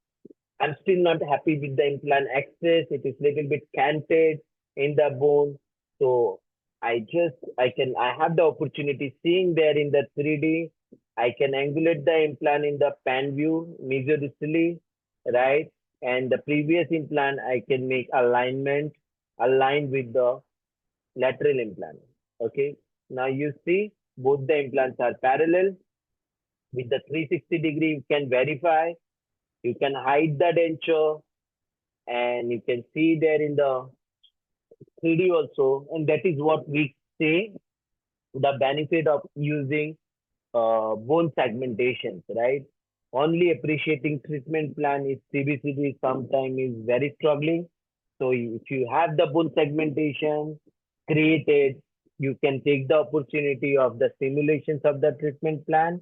I'm still not happy with the implant access. It is little bit canted in the bone. So I have the opportunity seeing there in the 3D. I can angulate the implant in the pan view mesodistally, right? And the previous implant, I can make alignment aligned with the lateral implant. Okay. Now you see both the implants are parallel. With the 360-degree, you can verify. You can hide the denture and you can see there in the 3D also. And that is what we say the benefit of using bone segmentations, right? Only appreciating treatment plan is CBCT sometimes is very struggling. So if you have the bone segmentation created, you can take the opportunity of the simulations of the treatment plan.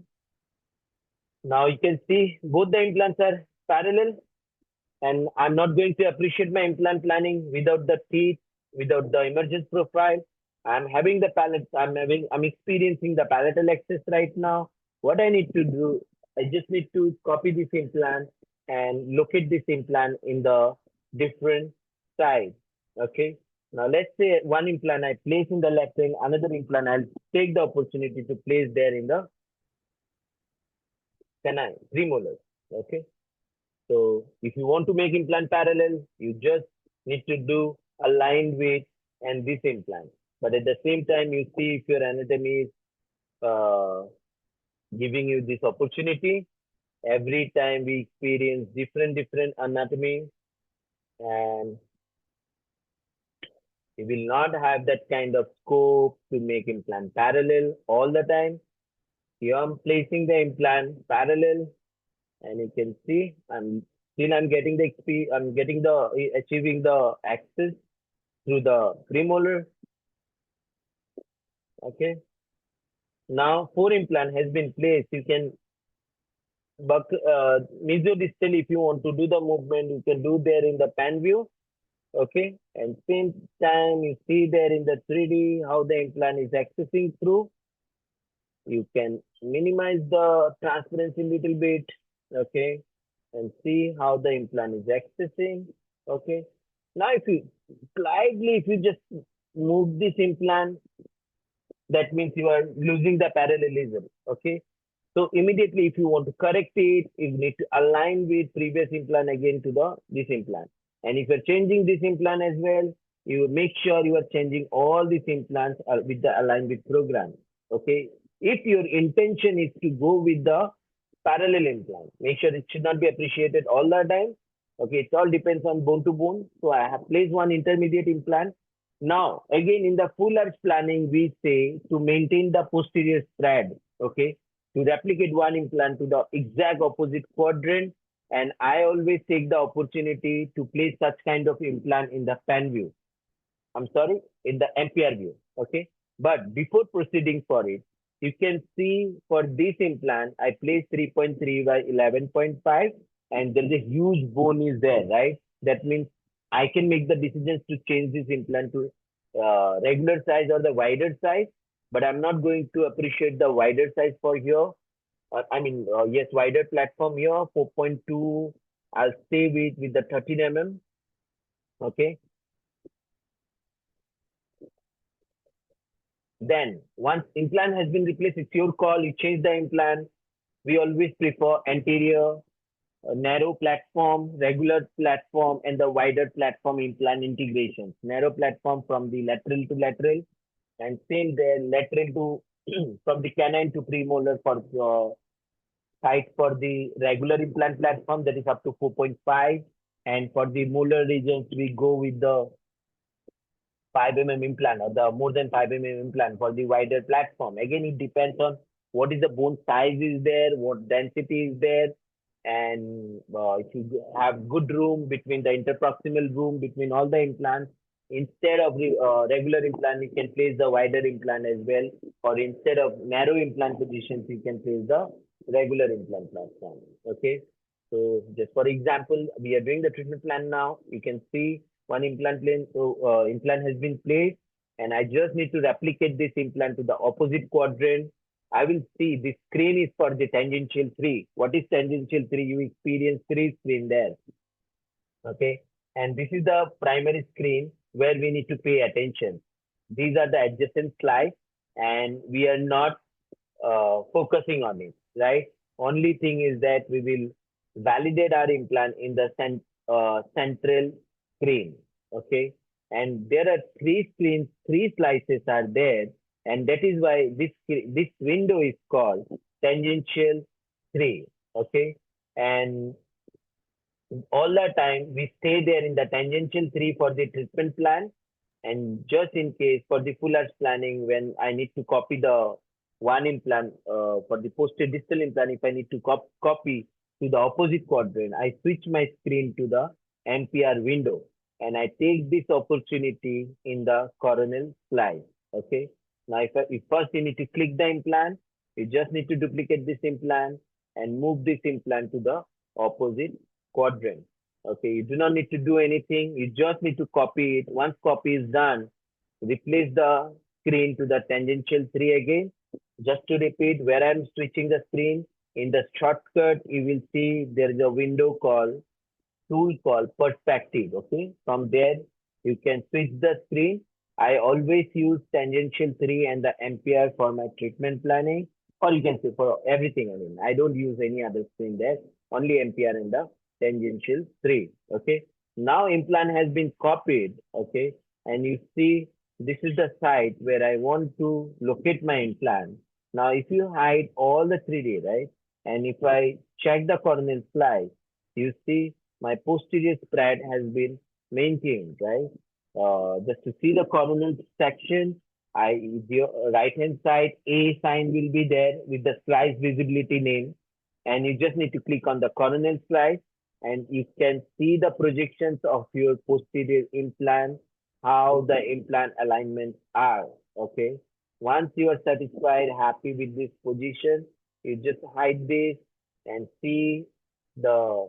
Now you can see both the implants are parallel and I'm not going to appreciate my implant planning without the teeth, without the emergence profile. I'm having the palate, I'm experiencing the palatal access right now. What I need to do, I just need to copy this implant and locate this implant in the different side. Okay. Now let's say one implant I place in the left wing, another implant I'll take the opportunity to place there in the canine, premolars. Okay. So if you want to make implant parallel, you just need to do aligned with and this implant. But at the same time, you see if your anatomy is giving you this opportunity. Every time we experience different anatomy and we will not have that kind of scope to make implant parallel all the time. Here I'm placing the implant parallel and you can see I'm Still, I'm getting the achieving the access through the premolar. Okay. Now, 4 implant has been placed. You can mesodistal, if you want to do the movement, you can do there in the pan view. Okay. And same time, you see there in the 3D how the implant is accessing through. You can minimize the transparency a little bit. Okay. And see how the implant is accessing. Okay. Now, if you just move this implant, that means you are losing the parallelism. Okay. So immediately, if you want to correct it, you need to align with previous implant again to this implant. And if you're changing this implant as well, you make sure you are changing all these implants with the aligned with program. Okay. If your intention is to go with the parallel implant, make sure it should not be appreciated all the time. Okay. It all depends on bone to bone. So I have placed one intermediate implant. Now, again, in the full arch planning, we say to maintain the posterior spread. Okay, to replicate one implant to the exact opposite quadrant. And I always take the opportunity to place such kind of implant in the pan view. I'm sorry, in the MPR view. Okay. But before proceeding for it, you can see for this implant, I placed 3.3 by 11.5, and there's a huge bone is there, right? That means I can make the decisions to change this implant to regular size or the wider size, but I'm not going to appreciate the wider size for here. Yes, wider platform here, 4.2. I'll stay with the 13 mm. Okay. Then once implant has been replaced, it's your call. You change the implant. We always prefer anterior, narrow platform, regular platform, and the wider platform implant integration. Narrow platform from the lateral to lateral, and same there, lateral to from the canine to premolar for height for the regular implant platform, that is up to 4.5. And for the molar regions, we go with the 5 mm implant or the more than 5 mm implant for the wider platform. Again, it depends on what is the bone size is there, what density is there, and if you have good room between the interproximal room between all the implants, instead of regular implant, you can place the wider implant as well, or instead of narrow implant positions, you can place the regular implant platform. Okay. So just for example, we are doing the treatment plan now. You can see one implant plane, so implant has been placed, and I just need to replicate this implant to the opposite quadrant. I will see this screen is for the tangential 3. What is tangential 3? You experience 3 screen there. Okay. And this is the primary screen where we need to pay attention. These are the adjacent slides, and we are not focusing on it, right? Only thing is that we will validate our implant in the central screen. Okay. And there are 3 screens, 3 slices are there. And that is why this window is called tangential 3. Okay. And all the time we stay there in the tangential 3 for the treatment plan. And just in case for the full arch planning, when I need to copy the one implant for the posterior distal implant, if I need to copy to the opposite quadrant, I switch my screen to the MPR window, and I take this opportunity in the coronal slide. Okay. Now, if first you need to click the implant, you just need to duplicate this implant and move this implant to the opposite quadrant. Okay, you do not need to do anything. You just need to copy it. Once copy is done, replace the screen to the tangential 3 again. Just to repeat, where I'm switching the screen, in the shortcut, you will see there is a window tool called perspective. Okay, from there, you can switch the screen. I always use tangential 3 and the MPR for my treatment planning, or you can say for everything. I don't use any other screen there, only MPR and the tangential 3. Okay. Now implant has been copied. Okay. And you see, this is the site where I want to locate my implant. Now, if you hide all the 3D, right? And if I check the coronal slide, you see my posterior spread has been maintained, right? Just to see the coronal section, the right hand side A sign will be there with the slice visibility name, and you just need to click on the coronal slice. and you can see the projections of your posterior implant, how the implant alignments are. Okay. Once you are satisfied, happy with this position, you just hide this and see the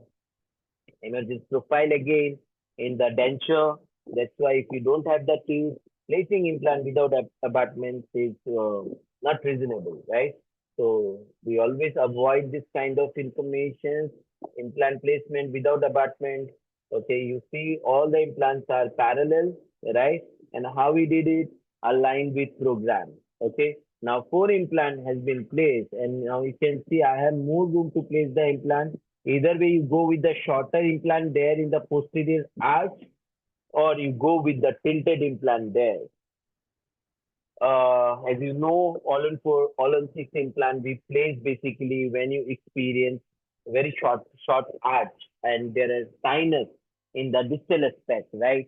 emergence profile again in the denture. That's why if you don't have the teeth, placing implant without abutments is not reasonable, right? So we always avoid this kind of information. Implant placement without abutment. Okay, you see all the implants are parallel, right? And how we did it aligned with program. Okay, now four implant has been placed, and now you can see I have more room to place the implant. Either way, you go with the shorter implant there in the posterior arch, or you go with the tilted implant there. As you know, all on six implant we place basically when you experience very short arch and there is sinus in the distal aspect, right?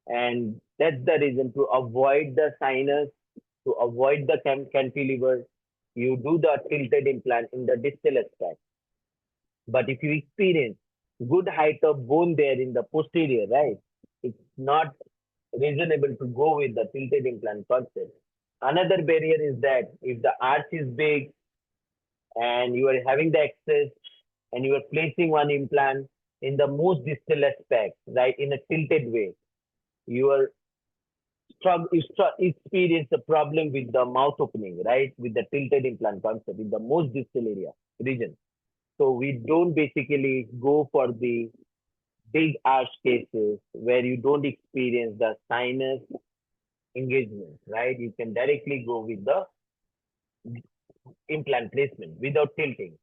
And that's the reason to avoid the sinus, to avoid the cantilever, you do the tilted implant in the distal aspect. But if you experience good height of bone there in the posterior, right, it's not reasonable to go with the tilted implant concept. Another barrier is that if the arch is big and you are having the excess and you are placing one implant in the most distal aspect, right, in a tilted way, you are experience a problem with the mouth opening, right, with the tilted implant concept in the most distal area region. So we don't basically go for the big arch cases where you don't experience the sinus engagement, right? You can directly go with the implant placement without tilting.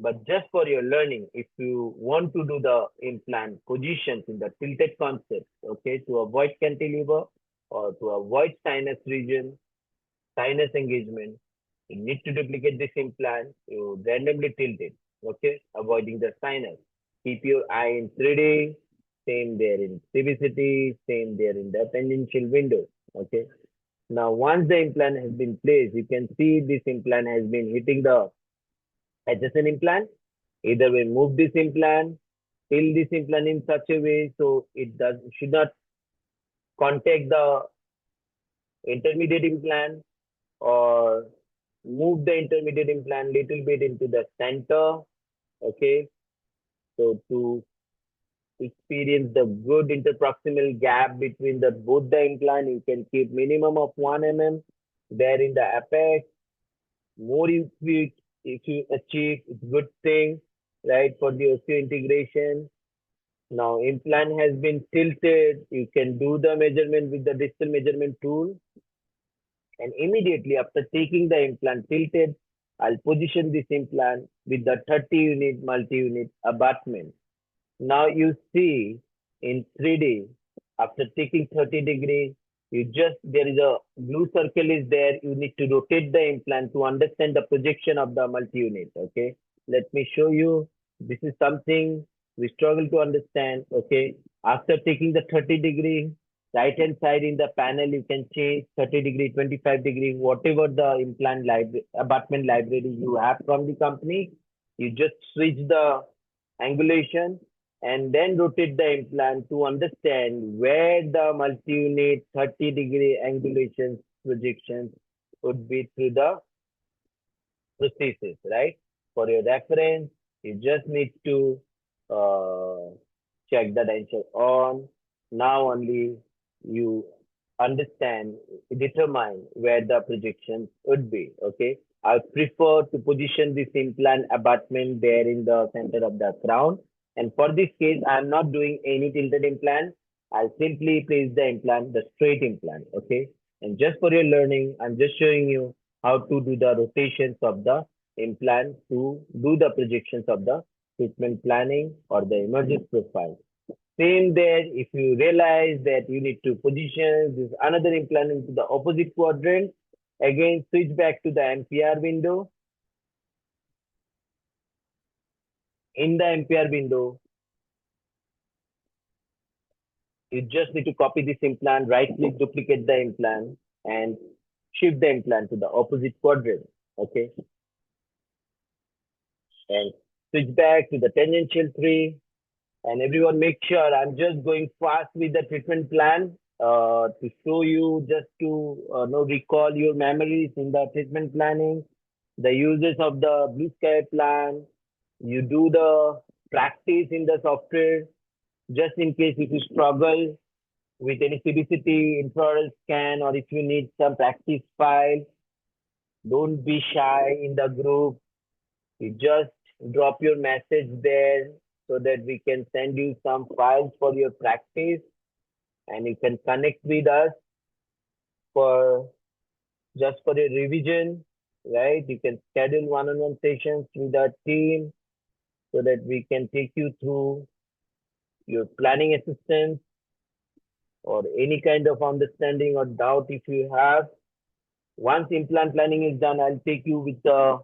But just for your learning, if you want to do the implant positions in the tilted concept, okay, to avoid cantilever or to avoid sinus region, sinus engagement, you need to duplicate this implant, you randomly tilt it, okay, avoiding the sinus. Keep your eye in 3D, same there in CBCT, same there in the tangential window, okay. Now, once the implant has been placed, you can see this implant has been hitting the adjacent implant. Either we move this implant, tilt this implant in such a way so it should not contact the intermediate implant, or move the intermediate implant little bit into the center. Okay, so to experience the good interproximal gap between the both the implant, you can keep minimum of 1 mm there in the apex. More if you achieve, it's good thing, right, for the osseointegration. Now implant has been tilted. You can do the measurement with the distal measurement tool. And immediately after taking the implant tilted, I'll position this implant with the 30 unit multi-unit abutment. Now you see in 3D, after taking 30 degrees, there is a blue circle is there. You need to rotate the implant to understand the projection of the multi-unit. Okay. Let me show you. This is something we struggle to understand. Okay. After taking the 30-degree, right hand side in the panel, you can change 30-degree, 25-degree, whatever the implant library, abutment library you have from the company. You just switch the angulation and then rotate the implant to understand where the multi-unit 30-degree angulation projections would be through the prosthesis, right? For your reference, you just need to check the denture on. Now only you understand, determine where the projections would be, okay? I prefer to position this implant abutment there in the center of the crown. And for this case, I'm not doing any tilted implant. I'll simply place the implant, the straight implant, okay? And just for your learning, I'm just showing you how to do the rotations of the implant to do the projections of the treatment planning or the emergence profile. Same there, if you realize that you need to position this another implant into the opposite quadrant, again switch back to the MPR window. In the MPR window, you just need to copy this implant, right click, duplicate the implant, and shift the implant to the opposite quadrant. Okay. And switch back to the tangential tree. And everyone make sure I'm just going fast with the treatment plan to show you, just to recall your memories in the treatment planning, the uses of the Blue Sky plan. You do the practice in the software just in case if you struggle with any CBCT, intraoral scan, or if you need some practice file. Don't be shy in the group. You just drop your message there so that we can send you some files for your practice, and you can connect with us for just for a revision, right? You can schedule one-on-one sessions with our team so that we can take you through your planning assistance or any kind of understanding or doubt if you have. Once implant planning is done, I'll take you with the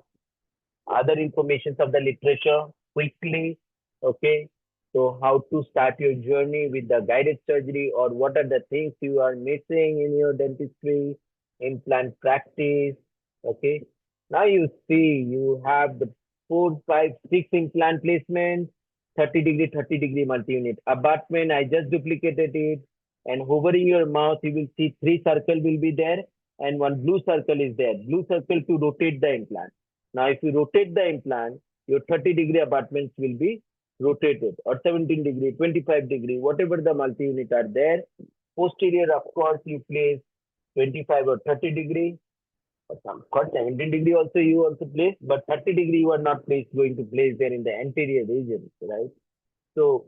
other informations of the literature quickly. Okay. So how to start your journey with the guided surgery, or what are the things you are missing in your dentistry, implant practice. Okay. Now you see you have the 4, 5, 6 implant placement, 30-degree, 30-degree multi-unit. Abutment, I just duplicated it. And hovering your mouse, you will see 3 circles will be there and one blue circle is there. Blue circle to rotate the implant. Now, if you rotate the implant, your 30-degree abutments will be rotated, or 17-degree, 25-degree, whatever the multi-unit are there. Posterior, of course, you place 25 or 30-degree. Of course, 17-degree also you also place, but 30-degree you are not going to place there in the anterior region, right? So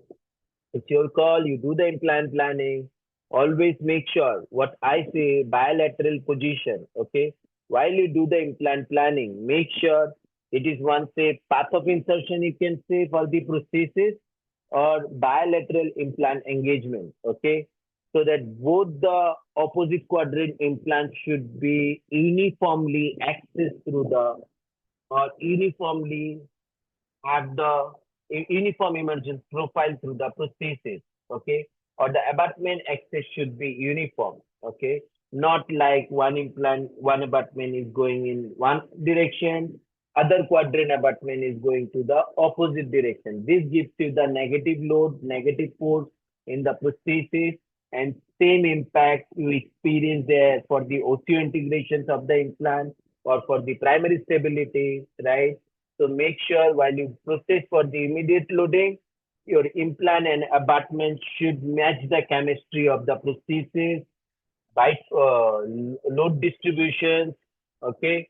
it's your call. You do the implant planning. Always make sure what I say, bilateral position. Okay. While you do the implant planning, make sure it is one say path of insertion, you can say, for the prosthesis, or bilateral implant engagement. Okay. So that both the opposite quadrant implants should be uniformly accessed through the, or uniformly have the uniform emergence profile through the prosthesis, okay? Or the abutment axis should be uniform, okay? Not like one implant, one abutment is going in one direction, other quadrant abutment is going to the opposite direction. This gives you the negative load, negative force in the prosthesis, and same impact you experience there for the osseointegrations of the implant or for the primary stability, right? So make sure while you proceed for the immediate loading, your implant and abutment should match the chemistry of the prosthesis, by load distributions, okay?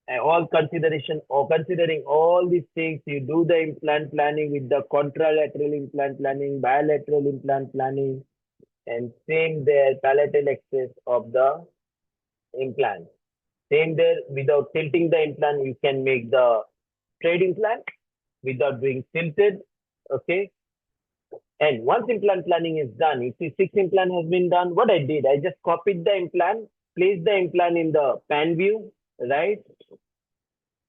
And all consideration or considering all these things, you do the implant planning with the contralateral implant planning, bilateral implant planning, and same there, palatal access of the implant. Same there, without tilting the implant, you can make the straight implant without being tilted. Okay. And once implant planning is done, you see 6 implant has been done. What I did, I just copied the implant, placed the implant in the pan view, right?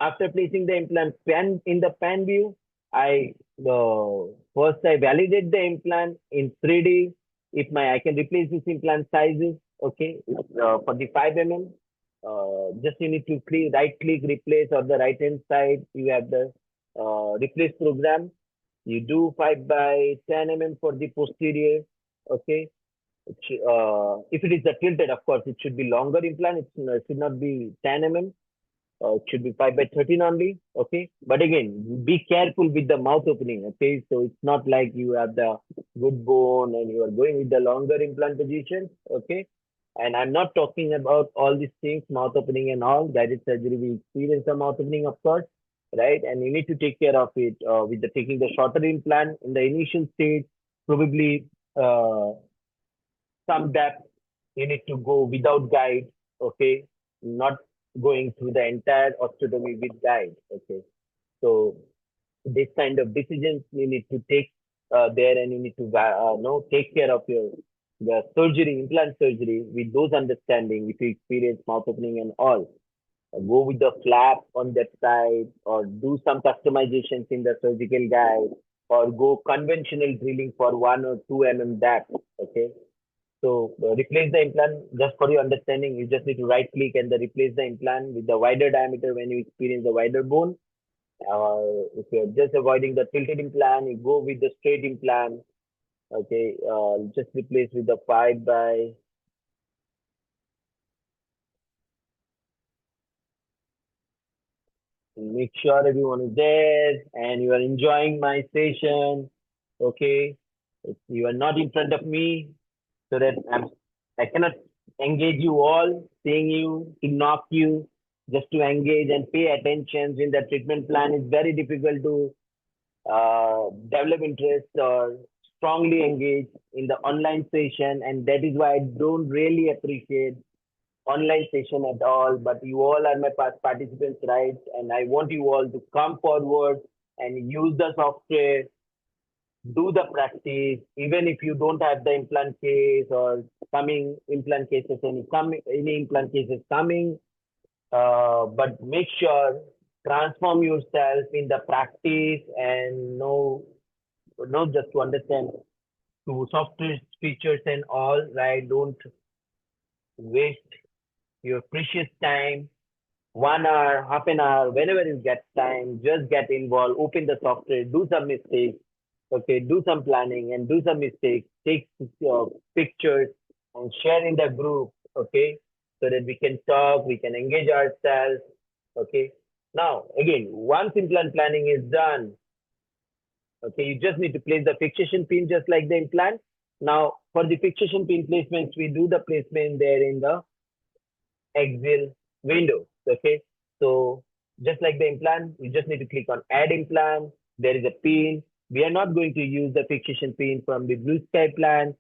After placing the implant pan in the pan view, first I validate the implant in 3D. If I can replace this implant sizes, okay, for the 5 mm, just you need to right click replace, or the right hand side you have the replace program. You do 5 by 10 mm for the posterior, okay. If it is the tilted, of course, it should be longer implant. It should not be 10 mm. It should be 5 by 13 only, okay. But again, be careful with the mouth opening, okay. So it's not like you have the good bone and you are going with the longer implant position, okay. And I'm not talking about all these things, mouth opening and all. Guided surgery, we experience the mouth opening, of course, right? And you need to take care of it with the taking the shorter implant in the initial stage, probably some depth. You need to go without guide, okay? Not going through the entire osteotomy with guide, okay? So this kind of decisions you need to take there, and you need to take care of the surgery, implant surgery, with those understanding. If you experience mouth opening and all, go with the flap on that side, or do some customizations in the surgical guide, or go conventional drilling for 1 or 2 mm depth, okay. So replace the implant, just for your understanding, you just need to right click and replace the implant with the wider diameter when you experience the wider bone. If you're just avoiding the tilted implant, you go with the straight implant. Okay, just replace with the 5 by. Make sure everyone is there and you are enjoying my session. Okay, if you are not in front of me, so that I cannot engage you all, seeing you, to knock you, just to engage and pay attention in the treatment plan is very difficult to develop interest or strongly engage in the online session, and that is why I don't really appreciate online session at all. But you all are my participants, right? And I want you all to come forward and use the software, do the practice, even if you don't have the implant case or coming implant cases, any implant cases coming. But make sure transform yourself in the practice and know just to understand to software features and all, right? Don't waste your precious time, 1 hour, half an hour, whenever you get time, just get involved, open the software, do some mistakes, okay, do some planning and do some mistakes, take pictures and share in the group, okay, so that we can talk, we can engage ourselves, okay. Now, again, once implant planning is done, okay, you just need to place the fixation pin just like the implant. Now, for the fixation pin placements, we do the placement there in the Excel window. Okay, so just like the implant, you just need to click on Add Implant. There is a pin. We are not going to use the fixation pin from the BlueSkyPlan.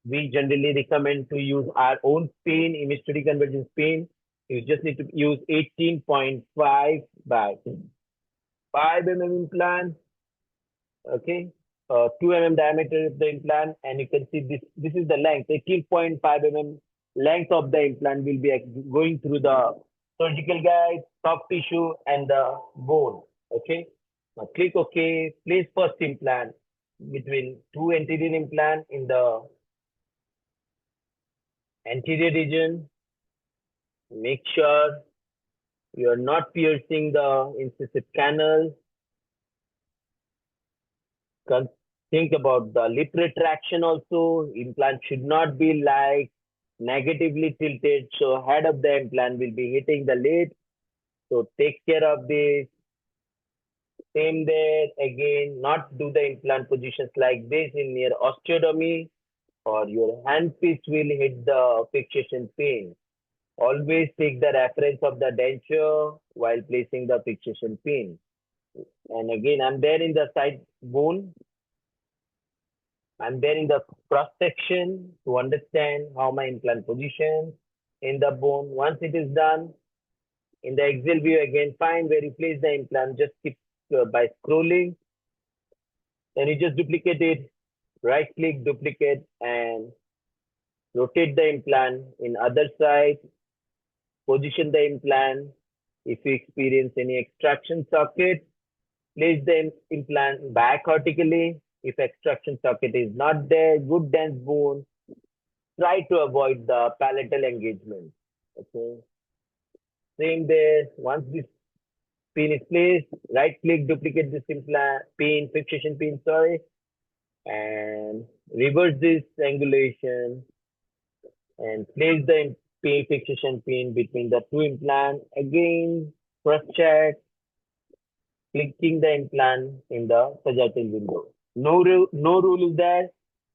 We generally recommend to use our own pin, image 3D convergence pin. You just need to use 18.5 by 5 implant. Okay, 2 diameter of the implant, and you can see this is the length. 18.5 length of the implant will be going through the surgical guide, soft tissue, and the bone. Okay, now click OK. Place first implant between two anterior implant in the anterior region. Make sure you are not piercing the incisive canal. Think about the lip retraction also. Implant should not be like negatively tilted, so head of the implant will be hitting the lid. So take care of this. Same there again, not do the implant positions like this in near osteotomy, or your handpiece will hit the fixation pin. Always take the reference of the denture while placing the fixation pin. And again, I'm there in the side bone. I'm there in the cross section to understand how my implant positions in the bone. Once it is done, in the Excel view again, find where you place the implant. Just keep by scrolling. Then you just duplicate it, right click, duplicate, and rotate the implant in other side. Position the implant. If you experience any extraction socket, place the implant back vertically. If extraction socket is not there, good dense bone, try to avoid the palatal engagement. Okay. Same there. Once this pin is placed, right click, duplicate this implant pin, fixation pin, sorry, and reverse this angulation and place the pin fixation pin between the two implants. Again, cross check, clicking the implant in the sagittal window. No rule is there.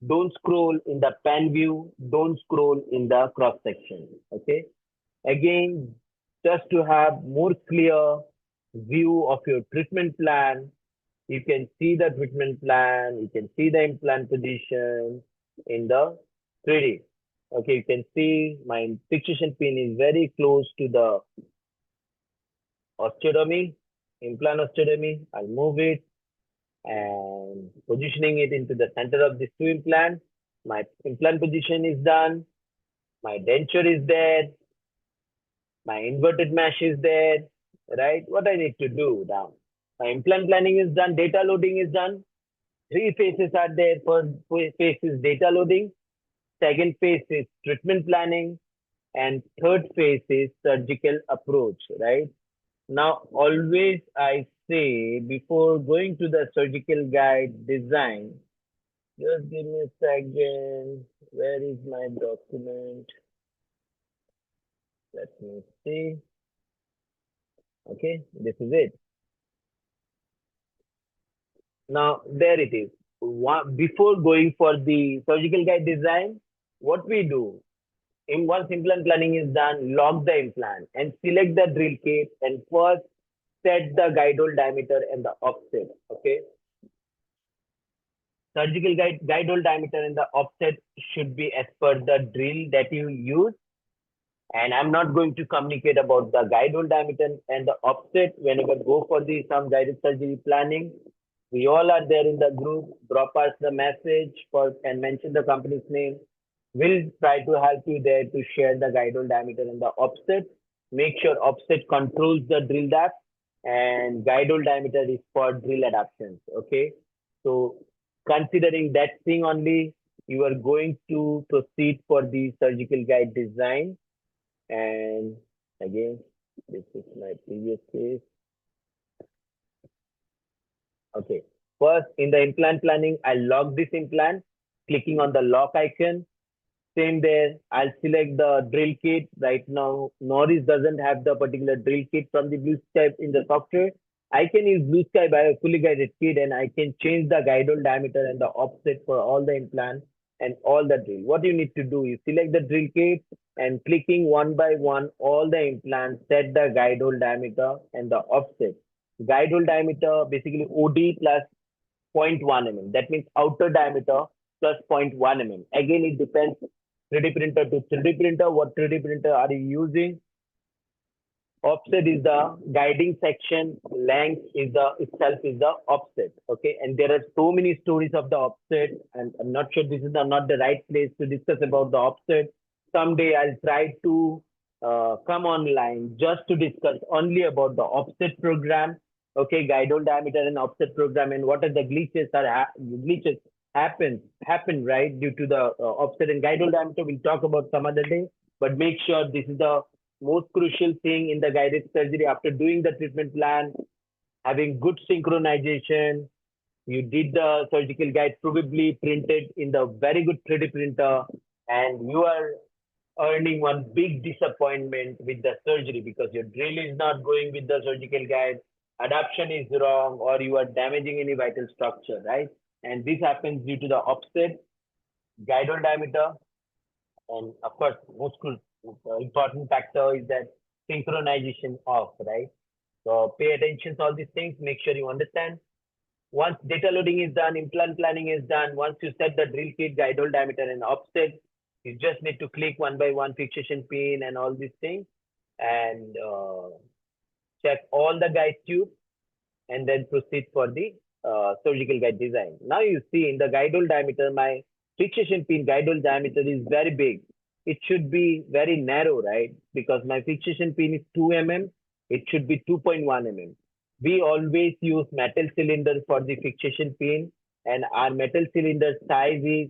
Don't scroll in the pan view. Don't scroll in the cross section. Okay. Again, just to have more clear view of your treatment plan, you can see the treatment plan. You can see the implant position in the 3D. Okay, you can see my fixation pin is very close to the osteotomy, implant osteotomy. I'll move it and positioning it into the center of this two implant. My implant position is done. My denture is there. My inverted mesh is there, right? What I need to do now? My implant planning is done. Data loading is done. Three phases are there. First phase is data loading. Second phase is treatment planning. And third phase is surgical approach, right? Now, always I say before going to the surgical guide design, just give me a second. Where is my document? Let me see. Okay, this is it. Now, there it is. Before going for the surgical guide design, what we do, once implant planning is done, lock the implant and select the drill kit and first set the guide hole diameter and the offset. Okay, surgical guide hole diameter and the offset should be as per the drill that you use. And I'm not going to communicate about the guide hole diameter and the offset whenever go for the some guided surgery planning. We all are there in the group. Drop us the message for and mention the company's name. We'll try to help you there to share the guide hole diameter and the offset. Make sure offset controls the drill depth and guide hole diameter is for drill adaptations. Okay. So considering that thing only, you are going to proceed for the surgical guide design. And again, this is my previous case. Okay. First, in the implant planning, I lock this implant, clicking on the lock icon. Same there, I'll select the drill kit. Right now, Norris doesn't have the particular drill kit from the BlueSky in the software. I can use BlueSky by a fully guided kit and I can change the guide hole diameter and the offset for all the implants and all the drill. What you need to do is select the drill kit and clicking one by one all the implants, set the guide hole diameter and the offset. Guide hole diameter basically OD plus 0.1 mm. That means outer diameter plus 0.1 mm. Again, it depends 3D printer to 3D printer. What 3D printer are you using? Offset is the guiding section. Length is the itself is the offset. Okay, and there are so many stories of the offset, and I'm not sure this is not the right place to discuss about the offset. Someday I'll try to come online just to discuss only about the offset program. Okay, guide hole diameter and offset program, and what are the glitches glitches happen right due to the offset and guide hole diameter. We'll talk about some other day, but make sure this is the most crucial thing in the guided surgery. After doing the treatment plan, having good synchronization, you did the surgical guide probably printed in the very good 3D printer, and you are earning one big disappointment with the surgery because your drill is not going with the surgical guide, adaptation is wrong, or you are damaging any vital structure, right? And this happens due to the offset, guide hole diameter, and of course, most important factor is that synchronization off, right? So pay attention to all these things, make sure you understand. Once data loading is done, implant planning is done, once you set the drill kit, guide hole diameter and offset, you just need to click one by one fixation pin and all these things and check all the guide tubes and then proceed for the surgical guide design. Now you see in the guide hole diameter, my fixation pin guide hole diameter is very big. It should be very narrow, right? Because my fixation pin is 2 mm, it should be 2.1 mm. We always use metal cylinder for the fixation pin, and our metal cylinder size is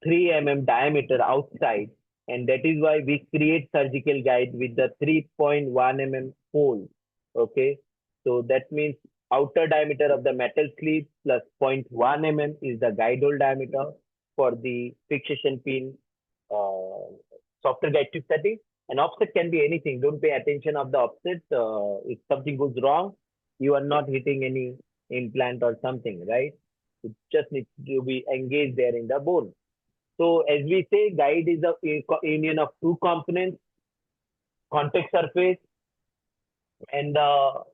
3 mm diameter outside, and that is why we create surgical guide with the 3.1 mm hole. Okay, so that means outer diameter of the metal sleeve plus 0.1 mm is the guide hole diameter for the fixation pin software guide tube setting. And offset can be anything. Don't pay attention of the offset. If something goes wrong, you are not hitting any implant or something, right? It just needs to be engaged there in the bone. So as we say, guide is a union of two components, contact surface and the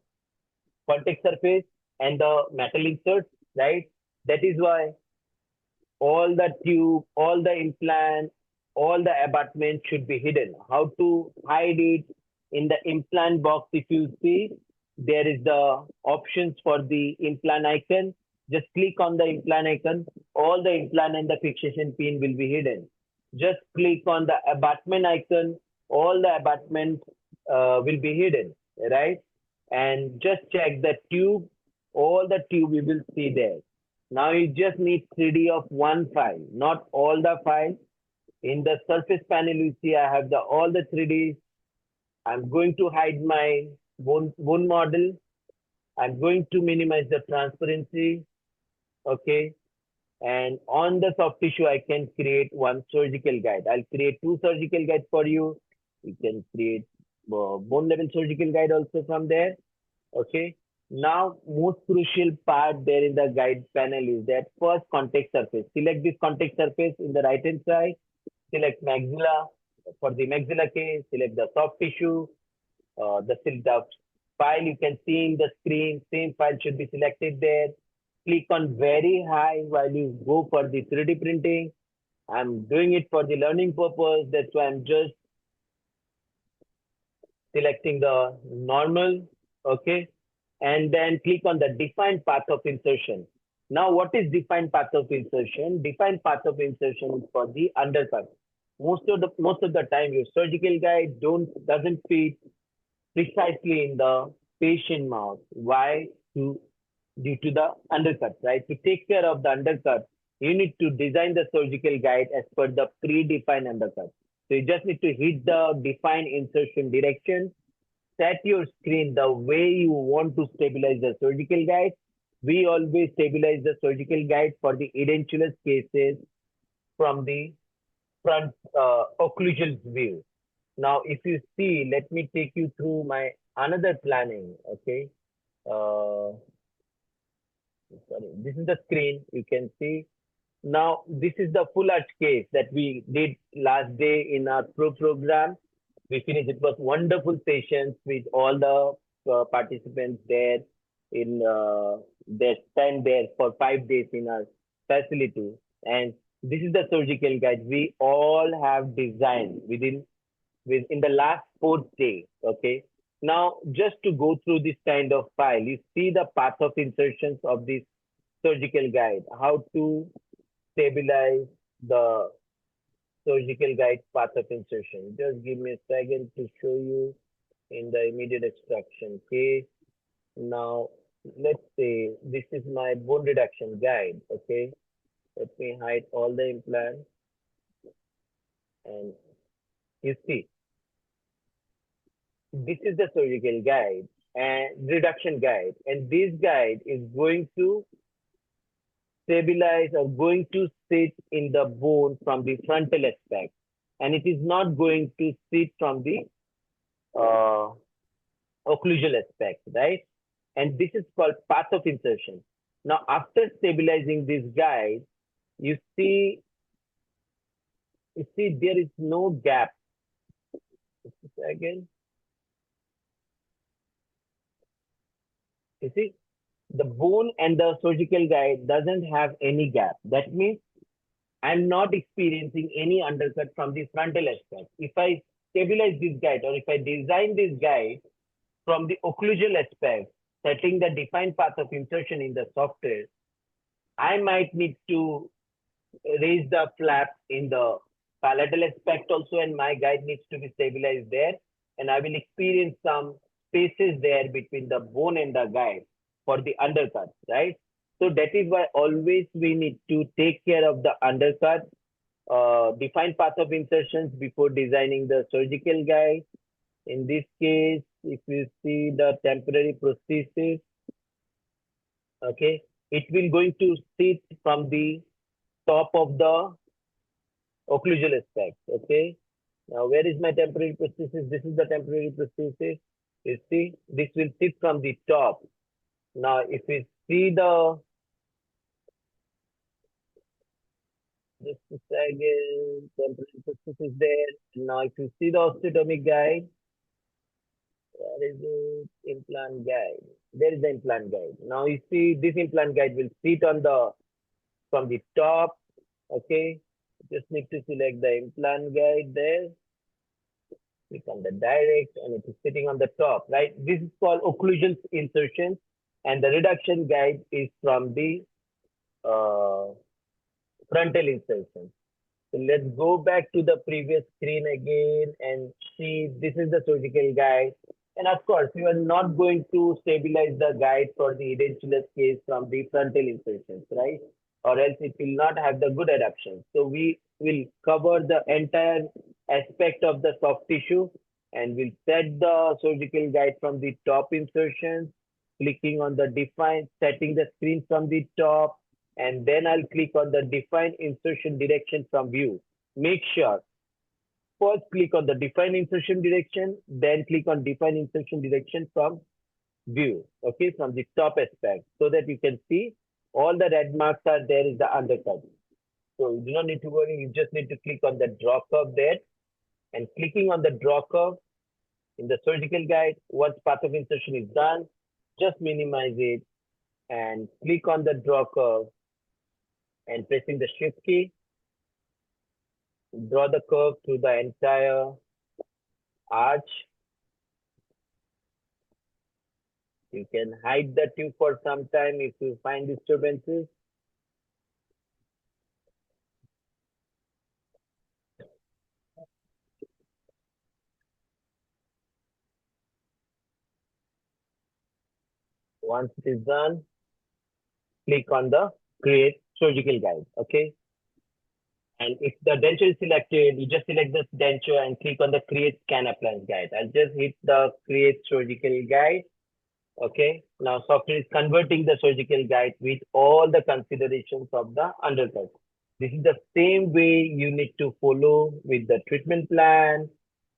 metal insert, right? That is why all the tube, all the implant, all the abutment should be hidden. How to hide it? In the implant box, if you see, there is the options for the implant icon. Just click on the implant icon. All the implant and the fixation pin will be hidden. Just click on the abutment icon. All the abutment will be hidden, right? And just check the tube. All the tube we will see there. Now you just need 3D of one file, not all the files. In the surface panel, you see I have all the 3Ds. I'm going to hide my bone model. I'm going to minimize the transparency. Okay. And on the soft tissue, I can create one surgical guide. I'll create two surgical guides for you. You can create bone level surgical guide also from there. Okay. Now, most crucial part there in the guide panel is that first contact surface. Select this contact surface in the right hand side. Select maxilla. For the maxilla case, select the soft tissue. The file you can see in the screen. Same file should be selected there. Click on very high while you go for the 3D printing. I'm doing it for the learning purpose. That's why I'm just selecting the normal, okay? And then click on the defined path of insertion. Now, what is defined path of insertion? Defined path of insertion is for the undercut. Most of the time, your surgical guide doesn't fit precisely in the patient mouth. Why? To Due to the undercut, right? To take care of the undercut, you need to design the surgical guide as per the predefined undercut. So you just need to hit the define insertion direction, set your screen the way you want to stabilize the surgical guide. We always stabilize the surgical guide for the edentulous cases from the front occlusal view. Now, if you see, let me take you through my another planning. Okay. Uh, Sorry, this is the screen. You can see now, this is the full arch case that we did last day in our program. We finished. It was wonderful sessions with all the participants there in they spent there for 5 days in our facility. And this is the surgical guide we all have designed within the last 4th day. Okay. Now, just to go through this kind of file, you see the path of insertions of this surgical guide, how to stabilize the surgical guide path of insertion. Just give me a second to show you in the immediate extraction case. Now, let's say this is my bone reduction guide. Okay, let me hide all the implants, and you see this is the surgical guide and reduction guide, and this guide is going to stabilize or going to sit in the bone from the frontal aspect, and it is not going to sit from the uh, occlusal aspect, right? And this is called path of insertion. Now, after stabilizing this guide, you see, there is no gap. Just a second. You see, the bone and the surgical guide doesn't have any gap. That means I'm not experiencing any undercut from the frontal aspect. If I stabilize this guide or if I design this guide from the occlusal aspect, setting the defined path of insertion in the software, I might need to raise the flap in the palatal aspect also, and my guide needs to be stabilized there. And I will experience some spaces there between the bone and the guide for the undercut, right? So that is why always we need to take care of the undercut, define path of insertions before designing the surgical guide. In this case, if you see the temporary prosthesis, okay, it will going to sit from the top of the occlusal aspect, okay. Now, where is my temporary prosthesis? This is the temporary prosthesis. You see, this will sit from the top. Now, if we see the just a second, temporary prosthesis there. Now, if you see the osteotomic guide, where is it? Implant guide. There is the implant guide. Now, you see, this implant guide will sit on the from the top. Okay, just need to select the implant guide there. Click on the direct, and it is sitting on the top, right? This is called occlusion insertion, and the reduction guide is from the uh, frontal insertion. So let's go back to the previous screen again and see this is the surgical guide. And of course, you are not going to stabilize the guide for the edentulous case from the frontal insertions, right? Or else it will not have the good adaptation. So we will cover the entire aspect of the soft tissue, and we'll set the surgical guide from the top insertions, clicking on the define, setting the screen from the top, and then I'll click on the define insertion direction from view. Make sure first click on the define insertion direction, then click on define insertion direction from view, okay, from the top aspect, so that you can see all the red marks are there is the undercut. So you do not need to worry, you just need to click on the draw curve there, and clicking on the draw curve in the surgical guide, once path of insertion is done, just minimize it and click on the draw curve and pressing the shift key, draw the curve through the entire arch. You can hide the tube for some time if you find disturbances. Once it is done, click on the create surgical guide, okay? And if the denture is selected, you just select this denture and click on the create scan appliance guide. I'll just hit the create surgical guide. Okay, now software is converting the surgical guide with all the considerations of the undercut. This is the same way you need to follow with the treatment plan,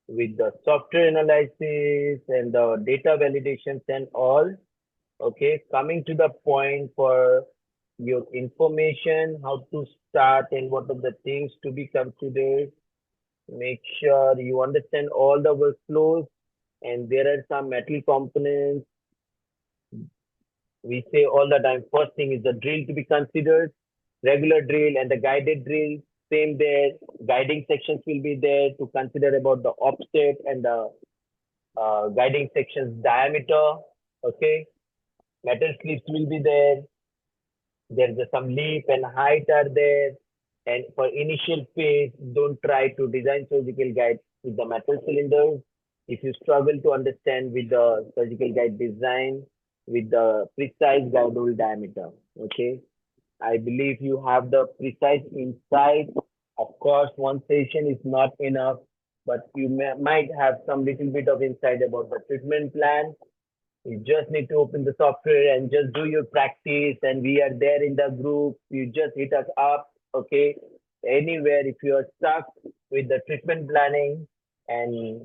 with the software analysis and the data validations and all. Okay, coming to the point for your information, how to start and what are the things to be considered. Make sure you understand all the workflows, and there are some metal components. We say all the time, first thing is the drill to be considered, regular drill and the guided drill, same there. Guiding sections will be there to consider about the offset and the guiding sections diameter, okay. Metal slips will be there. There's some leaf and height are there. And for initial phase, don't try to design surgical guide with the metal cylinders. If you struggle to understand with the surgical guide design, with the precise guide hole diameter, okay? I believe you have the precise insight. Of course, one session is not enough, but you might have some little bit of insight about the treatment plan. You just need to open the software and just do your practice, and we are there in the group. You just hit us up, okay? Anywhere, if you are stuck with the treatment planning, and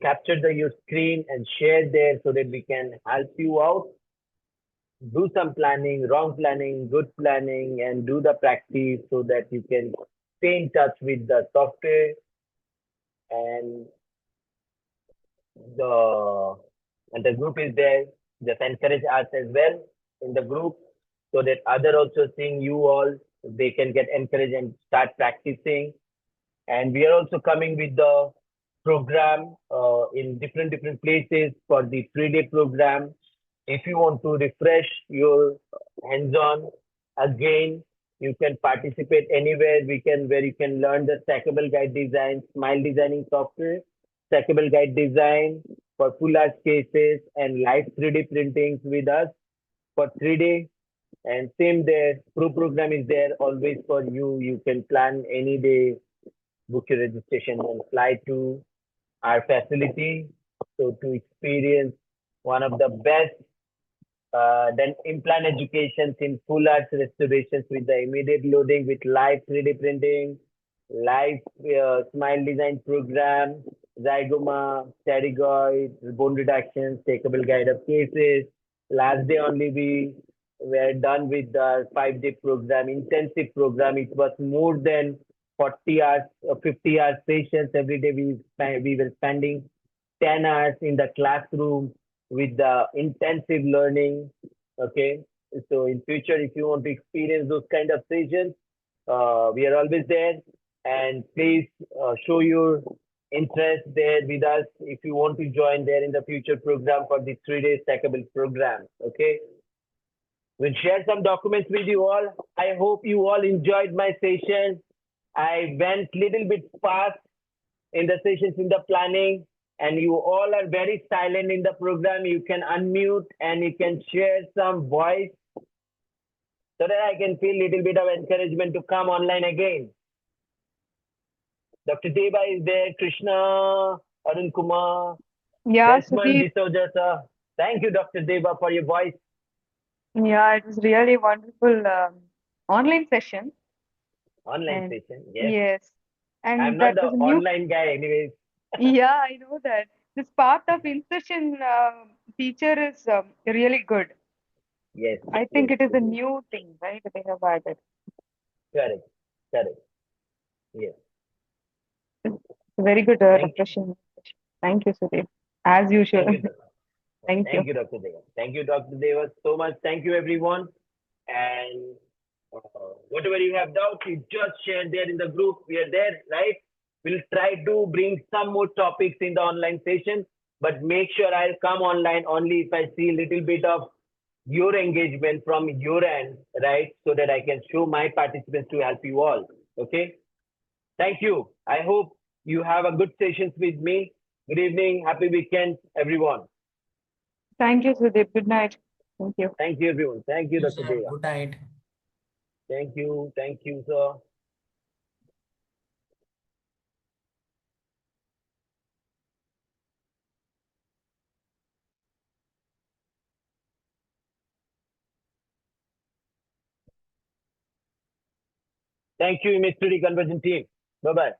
capture your screen and share there so that we can help you out. Do some planning, wrong planning, good planning, and do the practice so that you can stay in touch with the software, and the group is there. Just encourage us as well in the group so that other also seeing you all, they can get encouraged and start practicing. And we are also coming with the program in different places for the 3-day program. If you want to refresh your hands-on again, you can participate anywhere where you can learn the stackable guide design, smile designing software, stackable guide design for full arch cases, and live 3D printings with us for 3-day. And same there, pro program is there always for you. You can plan any day, book your registration and fly to our facility. So to experience one of the best then implant educations in full arch restorations with the immediate loading with live 3D printing, live smile design program, zygoma, pterygoid, bone reduction, takeable guide of cases. Last day only we were done with the 5-day program, intensive program. It was more than 40 hours, 50 hours sessions. Every day we were spending 10 hours in the classroom with the intensive learning, okay? So in future, if you want to experience those kind of sessions, we are always there. And please show your interest there with us if you want to join there in the future program for the 3-day stackable program, okay? We'll share some documents with you all. I hope you all enjoyed my session. I went little bit fast in the sessions in the planning, and you all are very silent in the program. You can unmute and you can share some voice so that I can feel little bit of encouragement to come online again. Dr. Deva is there, Krishna, Arun Kumar, Yeah, Desmond Sudeep. D'Souza, sir. Thank you, Dr. Deva, for your voice. Yeah, it was really wonderful online session. Online And session. Yes. yes, I'm and not that the was a new. online guy, anyways. Yeah, I know that. This part of in-session feature is really good. Yes, I yes, think it is a it is. new thing, right? They have added. Correct. Correct. Yes. It's a very good Thank refreshing session. Thank you, Sudeep. As usual. Thank you, sir. Thank you. Thank you, Dr. Deva. Thank you, Dr. Deva, so much. Thank you, everyone. And whatever you have doubts, you just share there in the group. We are there, right? We'll try to bring some more topics in the online session, but make sure I'll come online only if I see a little bit of your engagement from your end, right? So that I can show my participants to help you all. Okay. Thank you. I hope you have a good sessions with me. Good evening. Happy weekend, everyone. Thank you, Sudeep. Good night. Thank you. Thank you, everyone. Thank you, You, Dr. sir. Deva. Good night. Thank you. Thank you, sir. Thank you, Mystery Conversion team. Bye bye.